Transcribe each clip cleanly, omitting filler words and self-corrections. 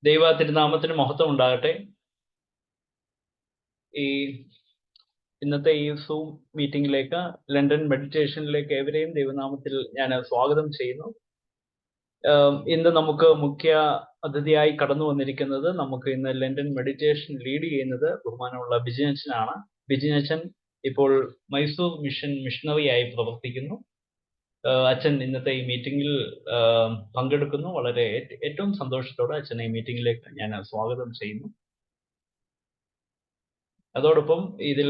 ദൈവ തിരുനാമത്തിന് മഹത്വം ഉണ്ടാകട്ടെ. ഈ ഇന്നത്തെ ഈ സൂം മീറ്റിംഗിലേക്ക്, ലണ്ടൻ മെഡിറ്റേഷനിലേക്ക് ഏവരെയും ദൈവനാമത്തിൽ ഞാൻ സ്വാഗതം ചെയ്യുന്നു. ഇന്ന് നമുക്ക് മുഖ്യ അതിഥിയായി കടന്നു വന്നിരിക്കുന്നത്, നമുക്ക് ഇന്ന് ലണ്ടൻ മെഡിറ്റേഷൻ ലീഡ് ചെയ്യുന്നത് ബഹുമാനമുള്ള ബിജിനച്ചനാണ്. ബിജിനച്ചൻ ഇപ്പോൾ മൈസൂർ മിഷണറി ആയി പ്രവർത്തിക്കുന്നു. അച്ഛൻ ഇന്നത്തെ ഈ മീറ്റിംഗിൽ പങ്കെടുക്കുന്നു. വളരെ ഏറ്റവും സന്തോഷത്തോടെ അച്ഛനെ ഈ മീറ്റിംഗിലേക്ക് ഞാൻ സ്വാഗതം ചെയ്യുന്നു. അതോടൊപ്പം ഇതിൽ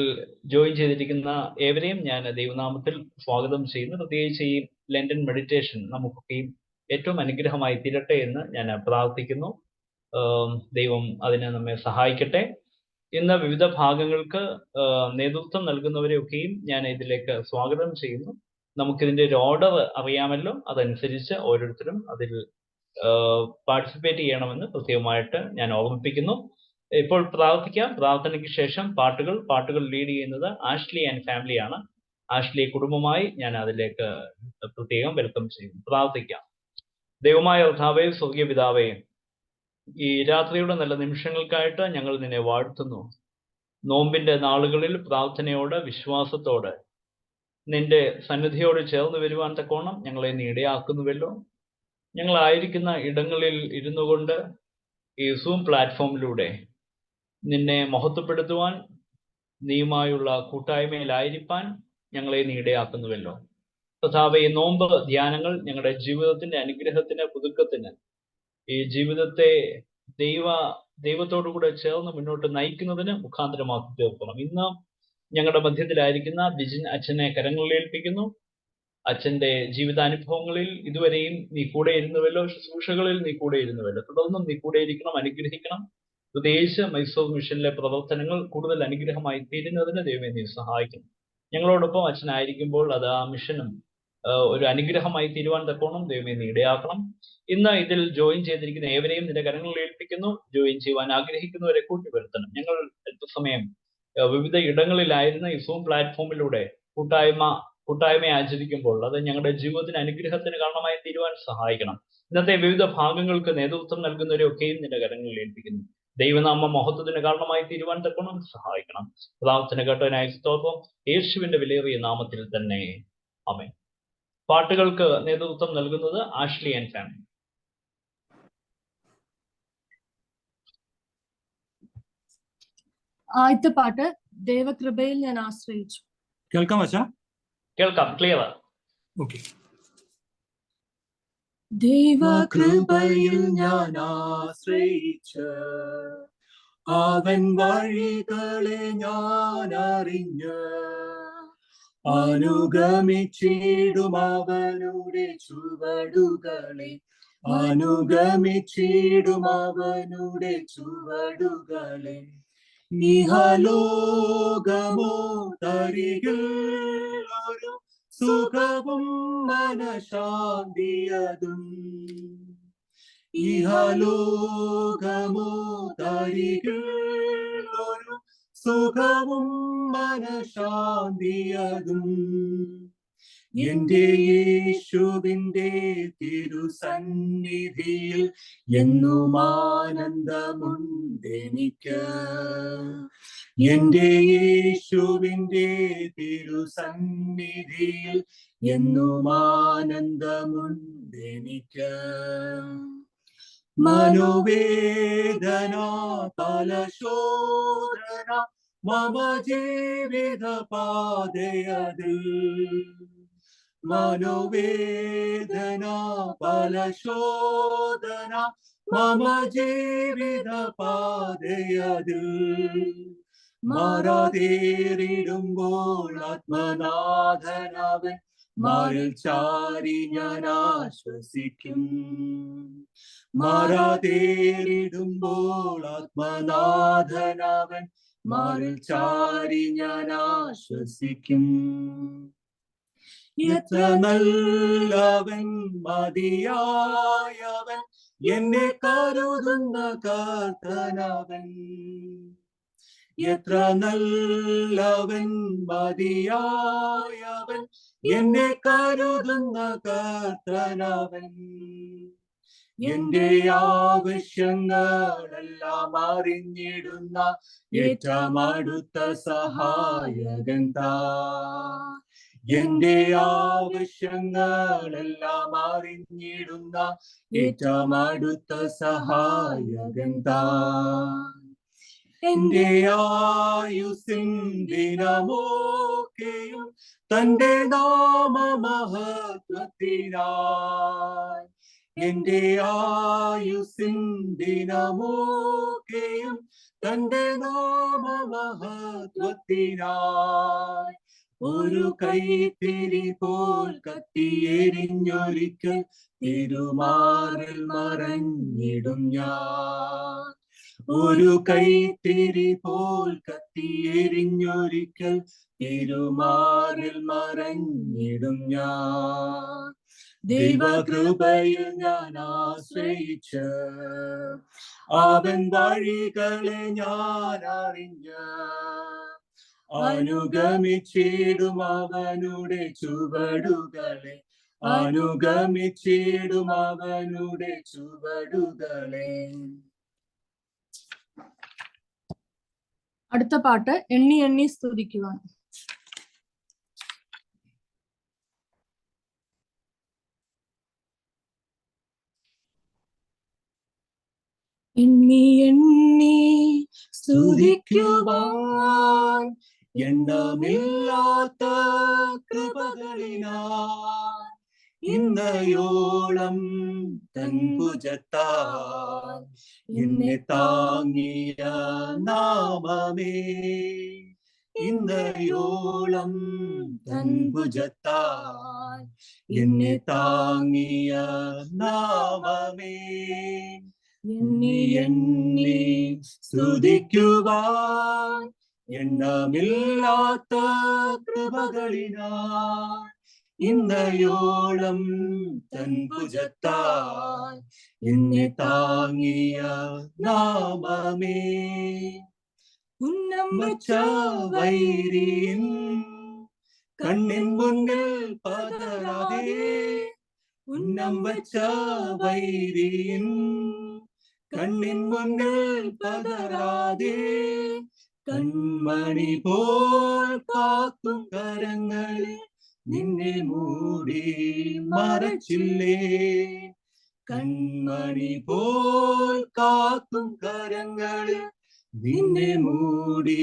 ജോയിൻ ചെയ്തിരിക്കുന്ന ഏവരെയും ഞാൻ ദൈവനാമത്തിൽ സ്വാഗതം ചെയ്യുന്നു. പ്രത്യേകിച്ച് ഈ ലണ്ടൻ മെഡിറ്റേഷൻ നമുക്കൊക്കെയും ഏറ്റവും അനുഗ്രഹമായി തീരട്ടെ എന്ന് ഞാൻ പ്രാർത്ഥിക്കുന്നു. ദൈവം അതിനെ നമ്മെ സഹായിക്കട്ടെ. ഇന്ന് വിവിധ ഭാഗങ്ങൾക്ക് നേതൃത്വം നൽകുന്നവരെയൊക്കെയും ഞാൻ ഇതിലേക്ക് സ്വാഗതം ചെയ്യുന്നു. നമുക്കിതിൻ്റെ ഒരു ഓർഡർ അറിയാമല്ലോ, അതനുസരിച്ച് ഓരോരുത്തരും അതിൽ പാർട്ടിസിപ്പേറ്റ് ചെയ്യണമെന്ന് പ്രത്യേകമായിട്ട് ഞാൻ ഓർമ്മിപ്പിക്കുന്നു. ഇപ്പോൾ പ്രാർത്ഥിക്കാം. പ്രാർത്ഥനയ്ക്ക് ശേഷം പാട്ടുകൾ ലീഡ് ചെയ്യുന്നത് ആഷ്ലി ആൻഡ് ഫാമിലിയാണ്. ആഷ്ലി കുടുംബമായി ഞാൻ അതിലേക്ക് പ്രത്യേകം വെൽക്കം ചെയ്യുന്നു. പ്രാർത്ഥിക്കാം. ദൈവമായ കർത്താവേ, സ്വർഗീയ പിതാവേ, ഈ രാത്രിയുടെ നല്ല നിമിഷങ്ങൾക്കായിട്ട് ഞങ്ങൾ നിന്നെ വാഴ്ത്തുന്നു. നോമ്പിന്റെ നാളുകളിൽ പ്രാർത്ഥനയോടെ, വിശ്വാസത്തോടെ നിന്റെ സന്നിധിയോട് ചേർന്ന് വരുവാൻ തക്കോണം ഞങ്ങളെ നീ ഇടയാക്കുന്നുവല്ലോ. ഞങ്ങളായിരിക്കുന്ന ഇടങ്ങളിൽ ഇരുന്നു കൊണ്ട് ഈ സൂം പ്ലാറ്റ്ഫോമിലൂടെ നിന്നെ മഹത്വപ്പെടുത്തുവാൻ, നീയുമായുള്ള കൂട്ടായ്മയിലായിരിക്കാൻ ഞങ്ങളെ നീ ഇടയാക്കുന്നുവല്ലോ. കർത്താവേ, ഈ നോമ്പ് ധ്യാനങ്ങൾ ഞങ്ങളുടെ ജീവിതത്തിന്റെ അനുഗ്രഹത്തിന്, പുതുക്കത്തിന്, ഈ ജീവിതത്തെ ദൈവത്തോടു കൂടെ ചേർന്ന് മുന്നോട്ട് നയിക്കുന്നതിന് മുഖാന്തരമാക്കി തീർക്കണം. ഇന്ന് ഞങ്ങളുടെ മധ്യത്തിലായിരിക്കുന്ന ബിജിൻ അച്ഛനെ കരങ്ങളിൽ ഏൽപ്പിക്കുന്നു. അച്ഛന്റെ ജീവിതാനുഭവങ്ങളിൽ ഇതുവരെയും നീ കൂടെ ഇരുന്നുവല്ലോ, ശുശ്രൂഷകളിൽ നീ കൂടെ ഇരുന്നുവല്ലോ. തുടർന്നും നീ കൂടെ ഇരിക്കണം, അനുഗ്രഹിക്കണം. പ്രത്യേകിച്ച് മൈസൂർ മിഷനിലെ പ്രവർത്തനങ്ങൾ കൂടുതൽ അനുഗ്രഹമായി തീരുന്നതിന് ദൈവമേ നീ സഹായിക്കണം. ഞങ്ങളോടൊപ്പം അച്ഛനായിരിക്കുമ്പോൾ അത് ആ മിഷനും ഒരു അനുഗ്രഹമായി തീരുവാൻ തക്കോണം ദൈവമേ നീ ഇടയാക്കണം. ഇന്ന് ഇതിൽ ജോയിൻ ചെയ്തിരിക്കുന്ന ഏവരെയും നിന്റെ കരങ്ങളിൽ ഏൽപ്പിക്കുന്നു. ജോയിൻ ചെയ്യുവാൻ ആഗ്രഹിക്കുന്നവരെ കൂട്ടിവരുത്തണം. ഞങ്ങൾ അല്പസമയം വിവിധ ഇടങ്ങളിലായിരുന്ന ഈ സൂം പ്ലാറ്റ്ഫോമിലൂടെ കൂട്ടായ്മ ആചരിക്കുമ്പോൾ അത് ഞങ്ങളുടെ ജീവിതത്തിന് അനുഗ്രഹത്തിന് കാരണമായി തീരുവാൻ സഹായിക്കണം. ഇന്നത്തെ വിവിധ ഭാഗങ്ങൾക്ക് നേതൃത്വം നൽകുന്നവരെയൊക്കെയും നിന്റെ കരങ്ങളിൽ ഏൽപ്പിക്കുന്നു. ദൈവനാമ മഹത്വത്തിന് കാരണമായി തീരുവാൻ തക്കണം സഹായിക്കണം. പ്രാർത്ഥന കേട്ടതിനായി സ്തോത്രം. യേശുവിന്റെ വിലയേറിയ നാമത്തിൽ തന്നെ ആമേൻ. പാട്ടുകൾക്ക് നേതൃത്വം നൽകുന്നത് ആഷ്ലി ആൻഡ് ഫാമിലി. ആദ്യത്തെ പാട്ട് ദൈവകൃപയിൽ ഞാൻ ആശ്രയിച്ചു. കേൾക്കാം അച്ഛാ? കേൾക്കാം, ക്ലിയർ. ഓക്കെ. ദൈവകൃപയിൽ ഞാൻ ആശ്രയിച്ച് അവൻ വഴികളെ ഞാൻ അറിഞ്ഞ് അനുഗമിച്ചിടും അവനുടെ ചുവടുകളെ, അനുഗമിച്ചിടും അവനുടെ ചുവടുകളെ. ഇഹലോകമോ തരികിൽ ഒരു സുഖവും മനഃശാന്തിയതും, ഇഹലോകമോ തരികിൽ ഒരു സുഖവും മനഃശാന്തിയതും. എന്റെ യേശുവിന്റെ തിരുസന്നിധിയിൽ എന്നും ആനന്ദമുണ്ടെനിക്ക്. എന്റെ യേശുവിന്റെ തിരുസന്നിധിയിൽ എന്നും ആനന്ദമുണ്ടെനിക്ക്. മനോവേദന ഫലശോധന മമ ജീവിത പാതയതിൽ, മനോവേദന ഫലശോധന മമ ജീവിത പാതയതിൽ. മാറാതേറിടുമ്പോൾ ആത്മനാഥനവൻ മാറിൽ ചാരി ഞാൻ ആശ്വസിക്കും. മാറാതേറിടുമ്പോൾ ആത്മനാഥനവൻ മാറിൽ ചാരി ഞാൻ ആശ്വസിക്കും. എത്ര നല്ലവൻ, മതിയായവൻ, എന്നെ കരുതുന്ന കർത്തനവൻ. എത്ര നല്ലവൻ, മതിയായവൻ, എന്നെ കരുതുന്ന കർത്തനവൻ. എന്റെ ആവശ്യങ്ങളെല്ലാം അറിഞ്ഞിടുന്ന ഏറ്റവും അടുത്ത സഹായകൻ താൻ. എന്റെ ആവശ്യങ്ങളെല്ലാം അറിഞ്ഞിടുന്ന ഏറ്റവും അടുത്ത സഹായകൻ താൻ. എന്റെ ആയുസ്സിൻ ദിനമൊക്കെയും തന്റെ നാമമഹത്വത്തിനായി. എന്റെ ആയുസ്സിൻ ദിനമൊക്കെയും തന്റെ നാമമഹത്വത്തിനായി. ഒരു കൈത്തിരി പോൽ കത്തിയെരിഞ്ഞൊരിക്കൽ തിരുമാറിൽ മറഞ്ഞിടും ഞാൻ. ഒരു കൈത്തിരി പോൽ കത്തിയെരിഞ്ഞൊരിക്കൽ തിരുമാറിൽ മറഞ്ഞിടും ഞാൻ. ദൈവകൃപയിൽ ഞാൻ ആശ്രയിച്ച് അവൻ വഴികളെ ഞാൻ അറിഞ്ഞ് അനുഗമിച്ചിടും അവനുടെ ചുവടുകളെ. അനുഗമിച്ചിടും അവനുടെ ചുവടുകളെ. അടുത്ത പാട്ട് എണ്ണി എണ്ണി സ്തുതിക്കുവാൻ. എണ്ണി എണ്ണി സ്തുതിക്കുവാൻ എണ്ണമില്ലാത്ത കൃപകളിനാൽ ഇന്നയോളം തൻ ഭുജത്താൽ എന്നെ താങ്ങിയ നാമമേ. ഇന്നയോളം തൻ ഭുജത്താൽ എന്നെ താങ്ങിയ നാമമേ. എണ്ണി എണ്ണി സ്തുതിക്കുവാൻ എണ്ണമില്ലാത്ത കൃപകളിനാൽ ഇന്നയോളം തൻ ഭുജത്താൽ എന്നെ താങ്ങിയ നാമമേ. ഉന്നം വച്ച വൈരിയിൻ കണ്ണിൻ മുന്നിൽ പതറാതെ. ഉന്നം വച്ച വൈരിയിൻ കണ്ണിൻ മുന്നിൽ പതറാതെ. കൺമണി പോൽ കാക്കും കരങ്ങളെ നിന്നെ മൂടി മറച്ചില്ലേ. കൺമണി പോൽ കാക്കും കരങ്ങളെ നിന്നെ മൂടി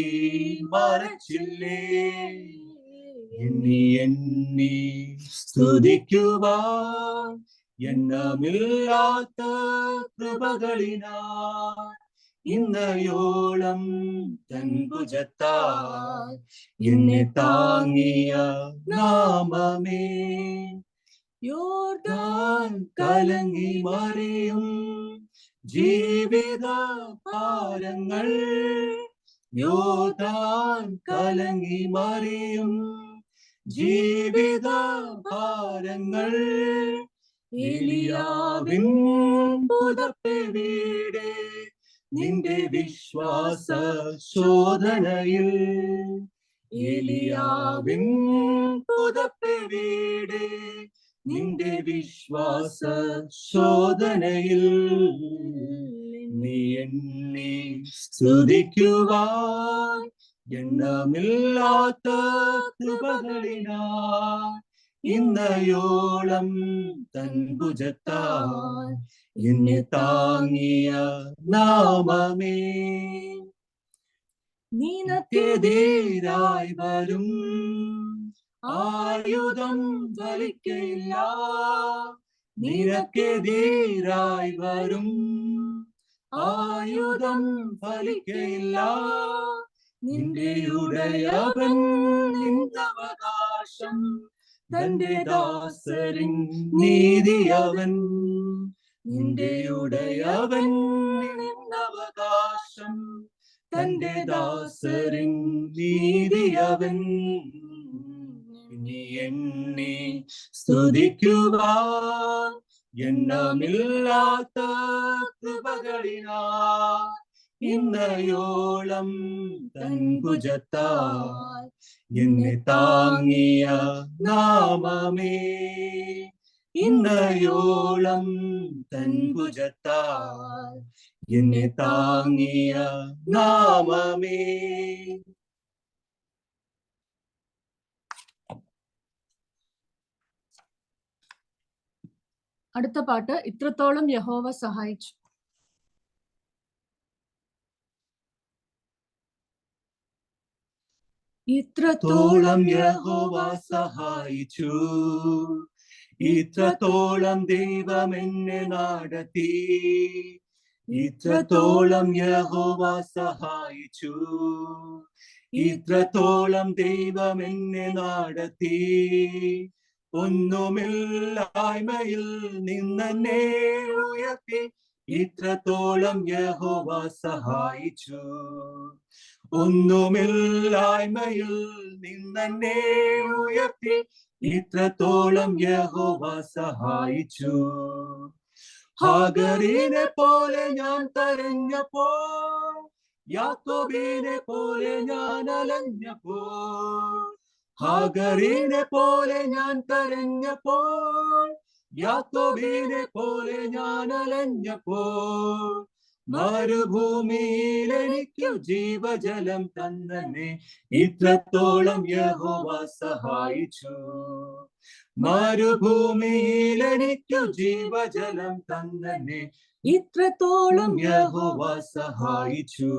മറച്ചില്ലേ. എണ്ണി എണ്ണി സ്തുതിക്കുവാൻ എണ്ണമില്ലാത്ത കൃപകളിനാൽ ഇന്നയോളം തൻ ഭുജത്താൽ എന്നെ താങ്ങിയ നാമമേ. യോർദാൻ കലങ്ങി മറിയും ജീവിത ഭാരങ്ങൾ. യോർദാൻ കലങ്ങി മറിയും ജീവിത ഭാരങ്ങൾ. എലിയാവിൻ പുതപ്പേ വീടേ നിന്റെ വിശ്വാസ ശോധനയിൽ. എലിയാവിൻ പുതപ്പേ വീടേ നിന്റെ വിശ്വാസ ശോധനയിൽ. നീ എന്നെ സ്തുതിക്കുവാൻ എണ്ണമില്ലാത്ത കൃപകളിനാൽ ഇന്നയോളം തൻ ഭുജത്താൽ എന്നെ താങ്ങിയ നാമമേ. നിനക്കെതിരായി വരും ആയുധം ഫലിക്കയില്ല. നിനക്കെതിരായി വരും ആയുധം ഫലിക്കയില്ല. നിന്റെ ഉടയവൻ നിന്നവകാശം തന്റെ ദാസരിൻ നീതിയവൻ. നിന്റെ ഉടയവൻ നിന്നവകാശം തന്റെ ദാസരിൻ നീതിയവൻ. നീ എന്നെ സ്തുതിക്കുവാൻ എണ്ണമില്ലാത്ത കൃപകളിനാൽ ഇന്നയോളം തൻ ഭുജത്താൽ എന്നെ താങ്ങിയ നാമമേ. ഇന്നയോളം തൻ ഭുജത്താൽ എന്നെ താങ്ങിയ നാമമേ. അടുത്ത പാട്ട് ഇത്രത്തോളം യഹോവ സഹായിച്ചു. ഇത്രത്തോളം യഹോവ സഹായിച്ചു, ഇത്രത്തോളം ദൈവം എന്നെ നടത്തി. ഇത്രത്തോളം യഹോവ സഹായിച്ചു, ഇത്രത്തോളം ദൈവം എന്നെ നടത്തി. ഒന്നുമില്ലായ്മയിൽ നിന്നെ ഉയർത്തി. ഇത്രത്തോളം യഹോവ സഹായിച്ചു, ഒന്നുമില്ലായ്മയിൽ നിന്നെ ഉയർത്തി. ഇത്രത്തോളം യഹോവ സഹായിച്ചു. ഹാഗറിനെ പോലെ ഞാൻ കരഞ്ഞപ്പോൾ, യാക്കോബിനെ പോലെ ഞാൻ അലഞ്ഞപ്പോൾ. ഹാഗറിനെ പോലെ ഞാൻ കരഞ്ഞപ്പോൾ, യാക്കോബിനെ പോലെ ഞാൻ അലഞ്ഞപ്പോൾ. മരുഭൂമിയിൽ എനിക്കു ജീവജലം തന്നെ. ഇത്രത്തോളം യഹോവ സഹായിച്ചു. മരുഭൂമിയിൽ എനിക്കു ജീവജലം തന്നെ. ഇത്രത്തോളം യഹോവ സഹായിച്ചു.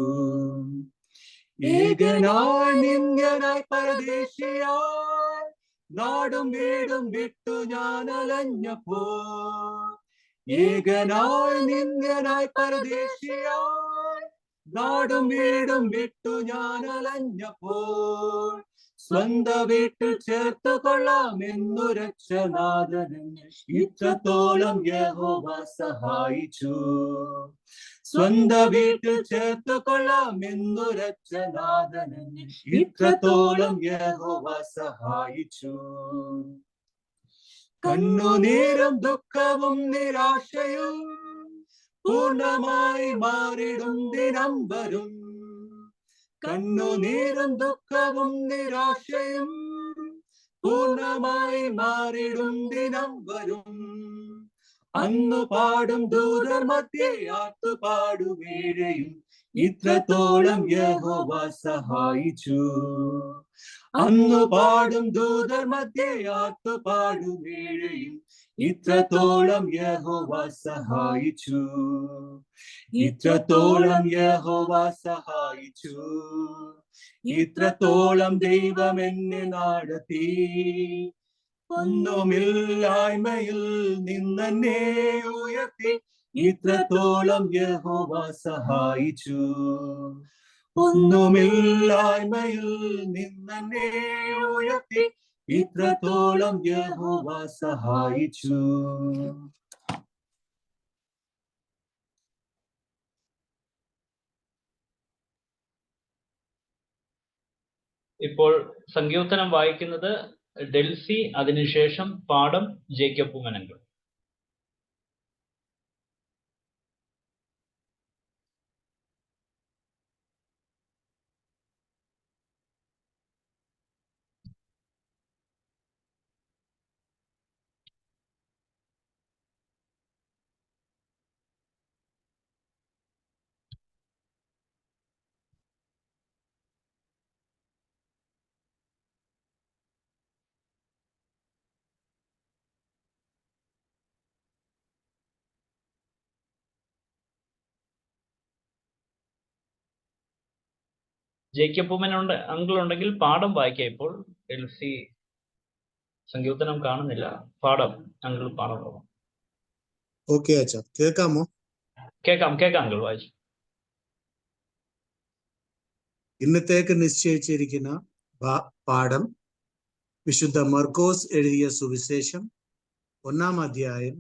ഏകനായി നിന്ദ്യനായി പരദേശിയായി നാടും വീടും വിട്ടു ഞാൻ അലഞ്ഞപ്പോൾ. ഏകനായി നിന്ദ്യനായി പരദേശിയായി നാടും വീടും വിട്ടു ഞാൻ അലഞ്ഞപ്പോൾ. സ്വന്ത വീട്ടിൽ ചേർത്ത് കൊള്ളാമെന്നു രക്ഷനാഥനെ. ഇത്രത്തോളം യഹോവ സഹായിച്ചു. സ്വന്ത വീട്ടിൽ ചേർത്ത് കൊള്ളാമെന്നു രക്ഷനാഥനെ. ഇത്രത്തോളം യഹോവ സഹായിച്ചു. കണ്ണുനീരും ദുഃഖവും നിരാശയും പൂർണ്ണമായി മാറിടും ദിനം വരും. കണ്ണുനീരും ദുഃഖവും നിരാശയും പൂർണ്ണമായി മാറിടും ദിനം വരും. അന്നു പാടും ദൂതർ മധ്യേ ആർത്തുപാടുവേഴയും. ഇത്രത്തോളം യഹോവ സഹായിച്ചു. അന്നു പാടും ദൂതർ മധ്യേ ആർത്തുപാടുവേഴയും. ഇത്രത്തോളം യഹോവ സഹായിച്ചു. ഇത്രത്തോളം യഹോവ സഹായിച്ചു. ഇത്രത്തോളം ദൈവം എന്നെ നടത്തി. ഒന്നുമില്ലായ്മയിൽ നിന്നെ ഉയർത്തി. ഇത്രത്തോളം യഹോവ സഹായിച്ചു. ഒന്നുമില്ലായ്മയിൽ നിന്നെ ഉയർത്തി. ഇത്രത്തോളം യഹോവ സഹായിച്ചു. ഇപ്പോൾ സങ്കീർത്തനം വായിക്കുന്നത് ഡെൽസി, അതിനുശേഷം പാഠം ജേക്കബ് മനങ്കൽ. ജേക്കബ് അങ്കിൾ ഉണ്ടെങ്കിൽ പാഠം വായിക്കാം. ഇപ്പോൾ ഡെൽസി സങ്കീർത്തനം കാണുന്നില്ല. പാഠം അങ്കിൾ പാഠം. ഓക്കെ അച്ഛാ, കേൾക്കാമോ? കേൾക്കാം അങ്കിൾ വായിച്ചു. ഇന്നത്തേക്ക് നിശ്ചയിച്ചിരിക്കുന്ന പാഠം വിശുദ്ധ മർക്കോസ് എഴുതിയ സുവിശേഷം 1-ാം അധ്യായം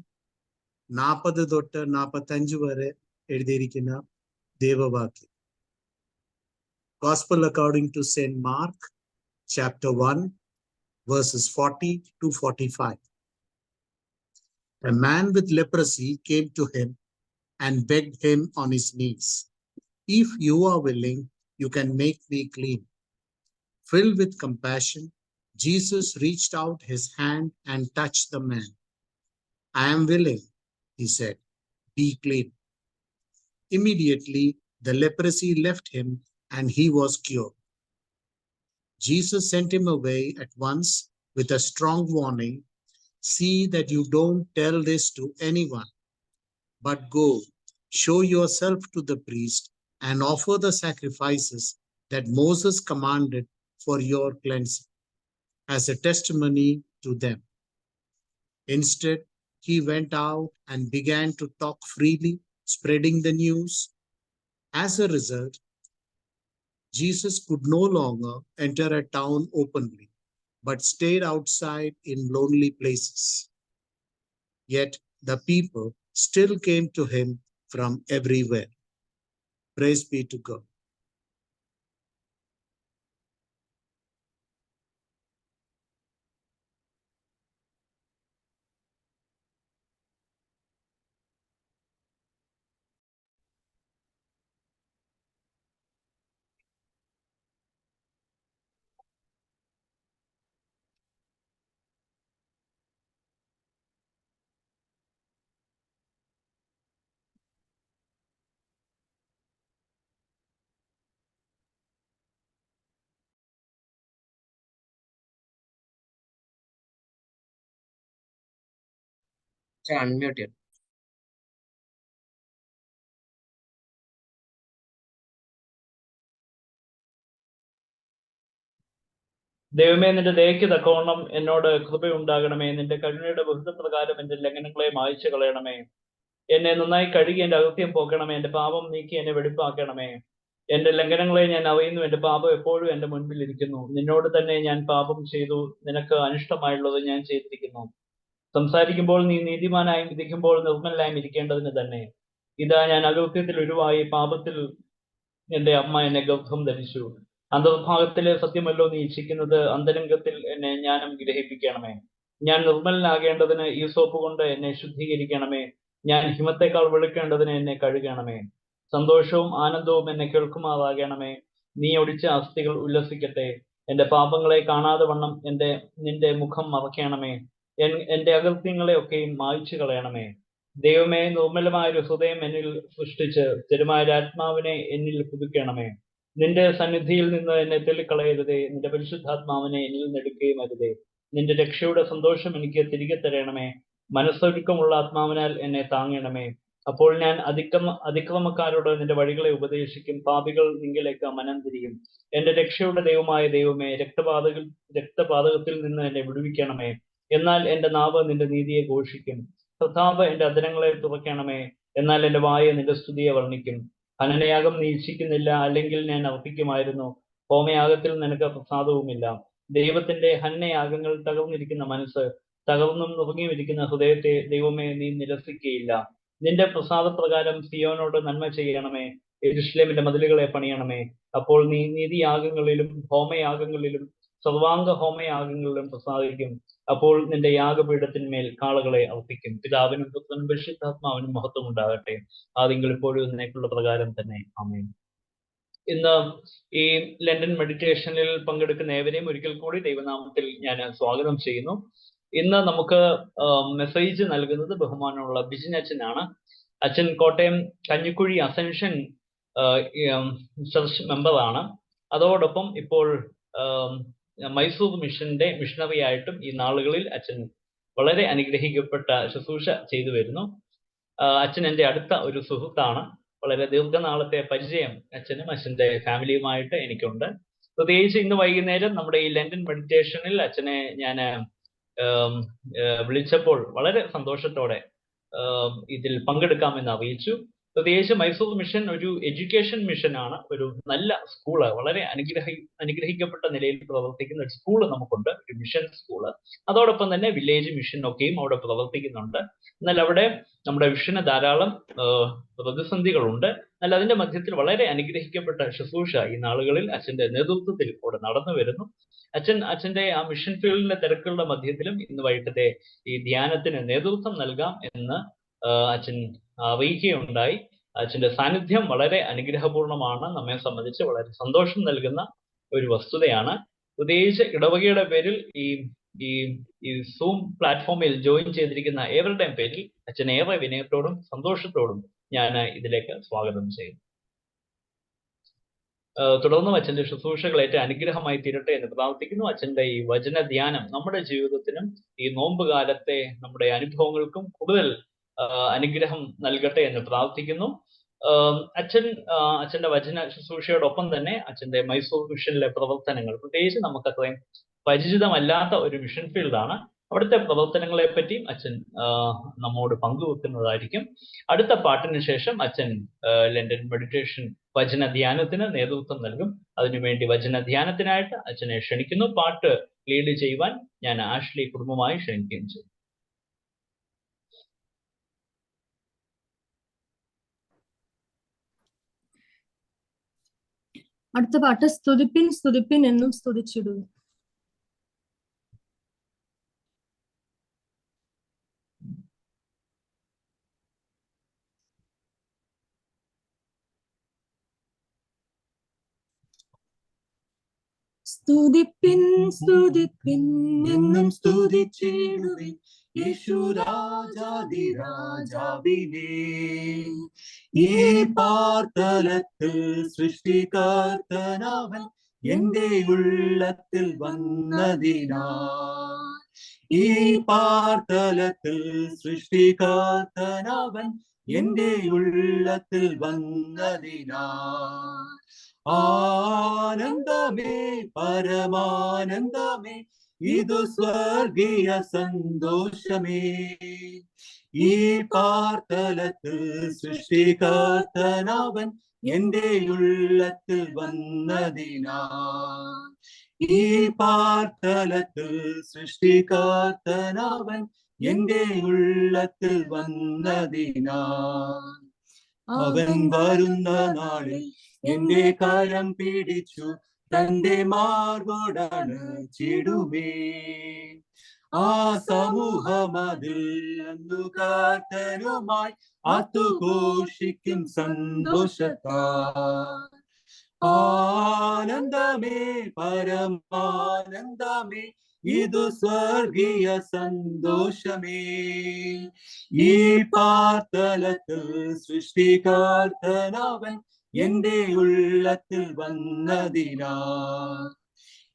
40 തൊട്ട് 45 വരെ എഴുതിയിരിക്കുന്ന ദേവവാക്യം. Gospel according to St. Mark, chapter 1, verses 40 to 45. A man with leprosy came to him and begged him on his knees, "If you are willing, you can make me clean." Filled with compassion, Jesus reached out his hand and touched the man. I am willing, he said, be clean. Immediately, the leprosy left him and he was cured. Jesus sent him away at once with a strong warning, see that you don't tell this to anyone, but go, show yourself to the priest and offer the sacrifices that Moses commanded for your cleansing as a testimony to them. Instead, he went out and began to talk freely, spreading the news. As a result, Jesus could no longer enter a town openly, but stayed outside in lonely places. Yet the people still came to him from everywhere. Praise be to God. Unmuted. ദൈവമേ, നിന്റെ ദയയ്ക്ക് തക്കവണ്ണം എന്നോട് കൃപയുണ്ടാകണമേ. നിന്റെ കരുണയുടെ ബഹുത്വപ്രകാരം എന്റെ ലംഘനങ്ങളെ മായ്ച്ചു കളയണമേ. എന്നെ നന്നായി കഴുകി എന്റെ അകൃത്യം പോക്കണമേ. എന്റെ പാപം നീക്കി എന്നെ വെടിപ്പാക്കണമേ. എന്റെ ലംഘനങ്ങളെ ഞാൻ അറിയുന്നു, എന്റെ പാപം എപ്പോഴും എന്റെ മുൻപിൽ ഇരിക്കുന്നു. നിന്നോട് തന്നെ ഞാൻ പാപം ചെയ്തു, നിനക്ക് അനിഷ്ടമായുള്ളത് ഞാൻ ചെയ്തിരിക്കുന്നു. സംസാരിക്കുമ്പോൾ നീ നീതിമാനായും വിധിക്കുമ്പോൾ നിർമ്മലനായും ഇരിക്കേണ്ടതിന് തന്നെ. ഇതാ, ഞാൻ അകൃത്യത്തിൽ ഉരുവായി, പാപത്തിൽ എന്റെ അമ്മ എന്നെ ഗർഭം ധരിച്ചു. അന്തർഭാഗത്തിലെ സത്യമല്ലോ നീ ഇച്ഛിക്കുന്നത്, അന്തരംഗത്തിൽ എന്നെ ജ്ഞാനം ഗ്രഹിപ്പിക്കണമേ. ഞാൻ നിർമ്മലനാകേണ്ടതിന് ഈ സോപ്പ് കൊണ്ട് എന്നെ ശുദ്ധീകരിക്കണമേ. ഞാൻ ഹിമത്തേക്കാൾ വെളുക്കേണ്ടതിന് എന്നെ കഴുകണമേ. സന്തോഷവും ആനന്ദവും എന്നെ കേൾക്കുമാറാകണമേ. നീ ഒടിച്ച അസ്ഥികൾ ഉല്ലസിക്കട്ടെ. എന്റെ പാപങ്ങളെ കാണാതെ വണ്ണം നിന്റെ മുഖം മറയ്ക്കണമേ. എന്റെ അകൃത്യങ്ങളെ ഒക്കെയും മായ്ച്ചു കളയണമേ. ദൈവമേ, നിർമ്മലമായൊരു ഹൃദയം എന്നിൽ സൃഷ്ടിച്ച് സ്ഥിരമായ ആത്മാവിനെ എന്നിൽ പുതുക്കണമേ. നിന്റെ സന്നിധിയിൽ നിന്ന് എന്നെ തള്ളിക്കളയരുതേ. നിന്റെ പരിശുദ്ധാത്മാവിനെ എന്നിൽ നെടുക്കുകയും അരുതേ. നിന്റെ രക്ഷയുടെ സന്തോഷം എനിക്ക് തിരികെ തരണമേ. മനസ്സൊരുക്കമുള്ള ആത്മാവിനാൽ എന്നെ താങ്ങണമേ. അപ്പോൾ ഞാൻ അതിക്രമക്കാരോട് നിന്റെ വഴികളെ ഉപദേശിക്കും. പാപികൾ നിങ്കിലേക്ക് മനം തിരിയും. എന്റെ രക്ഷയുടെ ദൈവമായ ദൈവമേ, രക്തപാതകത്തിൽ നിന്ന് എന്നെ വിടുവിക്കണമേ. എന്നാൽ എന്റെ നാവ് നിന്റെ നീതിയെ ഘോഷിക്കും. കർത്താവ് എന്റെ അധരങ്ങളെ തുറക്കണമേ. എന്നാൽ എന്റെ വായ നിന്റെ സ്തുതിയെ വർണ്ണിക്കും. ഹനനയാഗം നീ ഇച്ഛിക്കുന്നില്ല, അല്ലെങ്കിൽ ഞാൻ അർപ്പിക്കുമായിരുന്നു. ഹോമയാഗത്തിൽ നിനക്ക് പ്രസാദവുമില്ല. ദൈവത്തിന്റെ ഹനനയാഗങ്ങൾ തകർന്നിരിക്കുന്ന മനസ്സ്, തകർന്നും നുറുങ്ങിയിരിക്കുന്ന ഹൃദയത്തെ ദൈവമേ നീ നിരസിക്കുകയില്ല. നിന്റെ പ്രസാദപ്രകാരം സിയോനോട് നന്മ ചെയ്യണമേ. യെരൂശലേമിന്റെ മതിലുകളെ പണിയണമേ. അപ്പോൾ നീ നീതിയാഗങ്ങളിലും ഹോമയാഗങ്ങളിലും സർവാംഗ ഹോമയാഗങ്ങളിലും പ്രസാദിക്കും. അപ്പോൾ നിന്റെ യാഗപീഠത്തിന്മേൽ കാളകളെ അർപ്പിക്കും. പിതാവിനും പുത്രനും പരിശുദ്ധാത്മാവിനും മഹത്വം ഉണ്ടാകട്ടെ, ആദ്യങ്ങൾ ഇപ്പോഴും എന്നേക്കുള്ള പ്രകാരം തന്നെ. ആമേൻ. ഇന്ന് ഈ ലണ്ടൻ മെഡിറ്റേഷനിൽ പങ്കെടുക്കുന്ന ഏവരെയും ഒരിക്കൽ കൂടി ദൈവനാമത്തിൽ ഞാൻ സ്വാഗതം ചെയ്യുന്നു. ഇന്ന് നമുക്ക് മെസ്സേജ് നൽകുന്നത് ബഹുമാനമുള്ള ബിജിൻ അച്ഛനാണ്. അച്ഛൻ കോട്ടയം കഞ്ഞിക്കുഴി അസെൻഷൻ ചർച്ച് മെമ്പറാണ്. അതോടൊപ്പം ഇപ്പോൾ മൈസൂർ മിഷന്റെ മിഷണറി ആയിട്ടും ഈ നാളുകളിൽ അച്ഛൻ വളരെ അനുഗ്രഹിക്കപ്പെട്ട ശുശ്രൂഷ ചെയ്തു വരുന്നു. അച്ഛൻ എൻ്റെ അടുത്ത ഒരു സുഹൃത്താണ്. വളരെ ദീർഘനാളത്തെ പരിചയം അച്ഛനും അച്ഛൻ്റെ ഫാമിലിയുമായിട്ട് എനിക്കുണ്ട്. പ്രത്യേകിച്ച് ഇന്ന് വൈകുന്നേരം നമ്മുടെ ഈ ലണ്ടൻ മെഡിറ്റേഷനിൽ അച്ഛനെ ഞാൻ വിളിച്ചപ്പോൾ വളരെ സന്തോഷത്തോടെ ഇതിൽ പങ്കെടുക്കാമെന്ന് അറിയിച്ചു. പ്രത്യേകിച്ച് മൈസൂർ മിഷൻ ഒരു എഡ്യൂക്കേഷൻ മിഷനാണ്. ഒരു നല്ല സ്കൂള്, വളരെ അനുഗ്രഹിക്കപ്പെട്ട നിലയിൽ പ്രവർത്തിക്കുന്ന ഒരു സ്കൂള് നമുക്കുണ്ട്, ഒരു മിഷൻ സ്കൂള്. അതോടൊപ്പം തന്നെ വില്ലേജ് മിഷൻ ഒക്കെയും അവിടെ പ്രവർത്തിക്കുന്നുണ്ട്. എന്നാൽ അവിടെ നമ്മുടെ മിഷന് ധാരാളം പ്രതിസന്ധികളുണ്ട്. എന്നാൽ അതിന്റെ മധ്യത്തിൽ വളരെ അനുഗ്രഹിക്കപ്പെട്ട ശുശ്രൂഷ ഈ നാളുകളിൽ അച്ഛന്റെ നേതൃത്വത്തിൽ അവിടെ നടന്നു വരുന്നു. അച്ഛന്റെ ആ മിഷൻ ഫീൽഡിന്റെ തിരക്കുകളുടെ മധ്യത്തിലും ഇന്ന് വൈകിട്ടത്തെ ഈ ധ്യാനത്തിന് നേതൃത്വം നൽകാം എന്ന് അച്ഛൻ അറിയിക്കുകയുണ്ടായി. അച്ഛന്റെ സാന്നിധ്യം വളരെ അനുഗ്രഹപൂർണമാണ്. നമ്മെ സംബന്ധിച്ച് വളരെ സന്തോഷം നൽകുന്ന ഒരു വസ്തുതയാണ്. പ്രത്യേകിച്ച് ഇടവകയുടെ പേരിൽ ഈ ഈ സൂം പ്ലാറ്റ്ഫോമിൽ ജോയിൻ ചെയ്തിരിക്കുന്ന ഏവരുടെയും പേരിൽ അച്ഛൻ ഏറെ വിനയത്തോടും സന്തോഷത്തോടും ഞാൻ ഇതിലേക്ക് സ്വാഗതം ചെയ്യുന്നു. തുടർന്നും അച്ഛൻ്റെ ശുശ്രൂഷകൾ ഏറ്റവും അനുഗ്രഹമായി തീരട്ടെ എന്ന് പ്രാർത്ഥിക്കുന്നു. അച്ഛൻ്റെ ഈ വചന ധ്യാനം നമ്മുടെ ജീവിതത്തിനും ഈ നോമ്പ് കാലത്തെ നമ്മുടെ അനുഭവങ്ങൾക്കും കൂടുതൽ അനുഗ്രഹം നൽകട്ടെ എന്ന് പ്രാർത്ഥിക്കുന്നു. അച്ഛൻ്റെ വചന ശുശ്രൂഷയോടൊപ്പം തന്നെ അച്ഛൻ്റെ മൈസൂർ മിഷനിലെ പ്രവർത്തനങ്ങൾ, പ്രത്യേകിച്ച് നമുക്ക് അത്രയും പരിചിതമല്ലാത്ത ഒരു മിഷൻ ഫീൽഡാണ്, അവിടുത്തെ പ്രവർത്തനങ്ങളെ പറ്റിയും അച്ഛൻ നമ്മോട് പങ്കുവെക്കുന്നതായിരിക്കും. അടുത്ത പാട്ടിന് ശേഷം അച്ഛൻ ലണ്ടൻ മെഡിറ്റേഷൻ വചന ധ്യാനത്തിന് നേതൃത്വം നൽകും. അതിനുവേണ്ടി വചന ധ്യാനത്തിനായിട്ട് അച്ഛനെ ക്ഷണിക്കുന്നു. പാട്ട് ലീഡ് ചെയ്യുവാൻ ഞാൻ ആഷ്ലി കുടുംബമായി ക്ഷണിക്കുകയും ചെയ്യും. അടുത്ത പാട്ട് സ്തുതിപ്പിൻ സ്തുതിപ്പിൻ എന്നും സ്തുതിച്ചിടുക. സ്തുതിപ്പിൻ സ്തുതിപ്പിൻ എന്നും സ്തുതിച്ചിടുവിൻ യേശു രാജാതി രാജാവിനെ. ഈ പാർത്തലത്തിൽ സൃഷ്ടികർത്തനവൻ എന്റെ ഉള്ളത്തിൽ വന്നതിനാൽ. ഈ പാർത്തലത്തിൽ സൃഷ്ടികർത്തനവൻ എന്റെ ഉള്ളത്തിൽ വന്നതിനാൽ. ആനന്ദമേ പരമാനന്ദമേ ഇതു സ്വർഗീയ സന്തോഷമേ. ഈ പാർത്തലത്തിൽ സൃഷ്ടികർത്തനവൻ എന്റെ ഉള്ളത്തിൽ വന്നതിനാൽ. ഈ പാർത്തലത്തിൽ സൃഷ്ടികർത്തനവൻ എന്റെ ഉള്ളത്തിൽ വന്നതിനാൽ. അവൻ വരുന്ന നാളിൽ എന്റെ കരം പിടിച്ചു തന്റെ മാർബോടാണ് ചിടുമേ. ആ സമൂഹമതിൽ അന്നു കർത്തനുമായി ആർത്തുഘോഷിക്കും സന്തോഷത്താൽ. ആനന്ദമേ പരമാനന്ദമേ ഇതു സ്വർഗീയ സന്തോഷമേ. ഈ പാർത്തലത്തിൽ സൃഷ്ടികർത്തനവൻ എന്റെ ഉള്ളത്തിൽ വന്നതിനാൽ.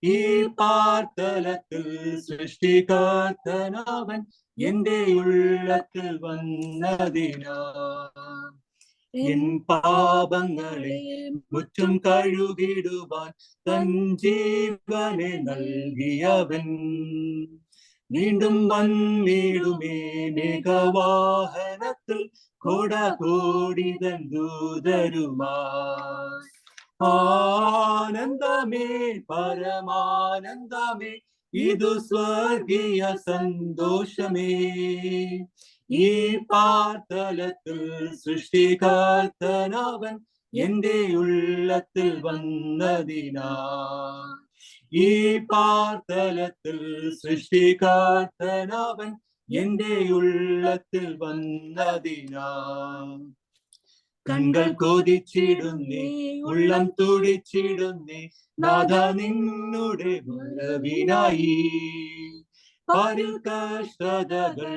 ഈ പാർത്തലത്തിൽ സൃഷ്ടികർത്തനവൻ എന്റെ ഉള്ളത്തിൽ വന്നതിനാൽ. എൻ പാപങ്ങളെ മുറ്റും കഴുകിടുവാൻ തൻ ജീവനെ നൽകിയവൻ. വീണ്ടും വന്നിടുമേ മേഘവാഹനത്തിൽ കോടാകോടിതൻ ദൂതരുമായി. ആനന്ദമേ പരമാനന്ദമേ ഇതു സ്വർഗീയ സന്തോഷമേ. ഈ പാർത്തലത്തിൽ സൃഷ്ടികർത്തനവൻ എന്റെ ഉള്ളത്തിൽ വന്നതിനാൽ. ഈ പാർത്തലത്തിൽ സൃഷ്ടികർത്തനവൻ എന്റെ ഉള്ളത്തിൽ വന്നതിനാൽ. കൺകൾ കൊതിച്ചിടുന്നേ ഉള്ളം തുടിച്ചിടുന്നേ നാഥ നിന്നുടെ വരവിനായി. പാരിൽ കഷ്ടതകൾ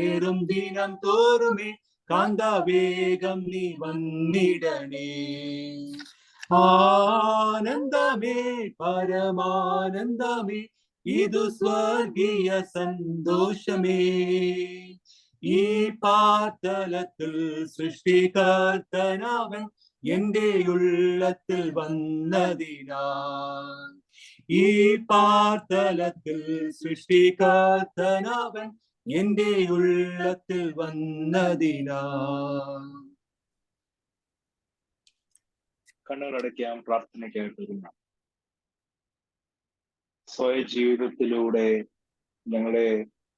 ഏറും ദിനം തോറുമേ കാന്താവേഗം നീ വന്നിടണേ. ആനന്ദമേ പരമാനന്ദമേ ഇതു സ്വർഗീയ സന്തോഷമേ. ഈ പാർത്തലത്തിൽ സൃഷ്ടികർത്തനവൻ എന്റെ ഉള്ളത്തിൽ വന്നതിനാൽ. ഈ പാർത്തലത്തിൽ സൃഷ്ടികർത്തനവൻ എന്റെ ഉള്ളത്തിൽ വന്നതിനാൽ. കണ്ണുകളടയ്ക്കാം, പ്രാർത്ഥനയ്ക്കായിട്ട് ഒരുങ്ങാം. സ്വയ ജീവിതത്തിലൂടെ ഞങ്ങളെ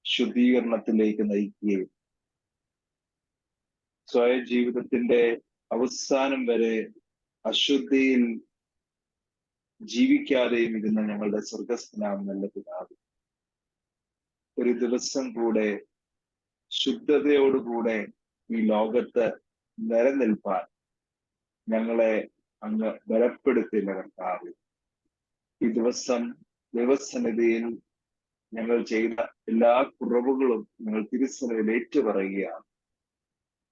ശുദ്ധീകരണത്തിലേക്ക് നയിക്കുകയും സ്വയ ജീവിതത്തിന്റെ അവസാനം വരെ അശുദ്ധിയിൽ ജീവിക്കാതെയും ഇരുന്ന ഞങ്ങളുടെ സ്വർഗസ്ഥനാം നല്ല പിതാവ്, ഒരു ദിവസം കൂടെ ശുദ്ധതയോടുകൂടെ ഈ ലോകത്ത് നിലനിൽപ്പാൻ ഞങ്ങളെ അങ്ങ് ബലപ്പെടുത്തിയ കർത്താവ്, ഈ ദിവസം ദൈവസന്നിധിയിൽ ഞങ്ങൾ ചെയ്ത എല്ലാ കുറവുകളും ഞങ്ങൾ തിരുസന്നിധിയിൽ ഏറ്റുപറയുകയാണ്.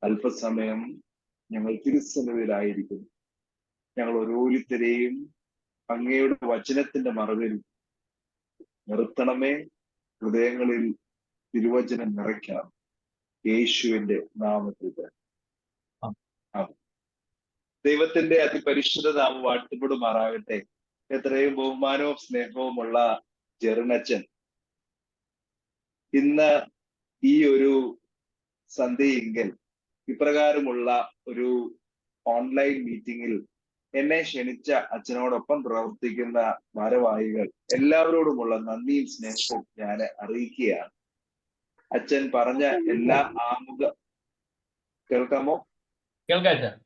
അല്പസമയം ഞങ്ങൾ തിരുസന്നിധിയിലായിരിക്കുന്നു. ഞങ്ങൾ ഓരോരുത്തരെയും അങ്ങയുടെ വചനത്തിന്റെ മറവിൽ നിർത്തണമേ. ഹൃദയങ്ങളിൽ തിരുവചനം നിറയ്ക്കണം. യേശുവിന്റെ നാമത്തിൽ. ദൈവത്തിന്റെ അതിപരിശുദ്ധ നാമം വാഴ്ത്തപ്പെടുമാറാകട്ടെ. എത്രയും ബഹുമാനവും സ്നേഹവുമുള്ള ജെറിനച്ചൻ ഇന്ന് ഈ ഒരു സന്ധ്യയെങ്കിൽ ഇപ്രകാരമുള്ള ഒരു ഓൺലൈൻ മീറ്റിംഗിൽ എന്നെ ക്ഷണിച്ച അച്ഛനോടൊപ്പം പ്രവർത്തിക്കുന്ന ഭാരവാഹികൾ എല്ലാവരോടുമുള്ള നന്ദിയും സ്നേഹവും ഞാൻ അറിയിക്കുകയാണ്. അച്ഛൻ പറഞ്ഞ എല്ലാ ആമുഖ കേൾക്കാമോ? കേൾക്കാം.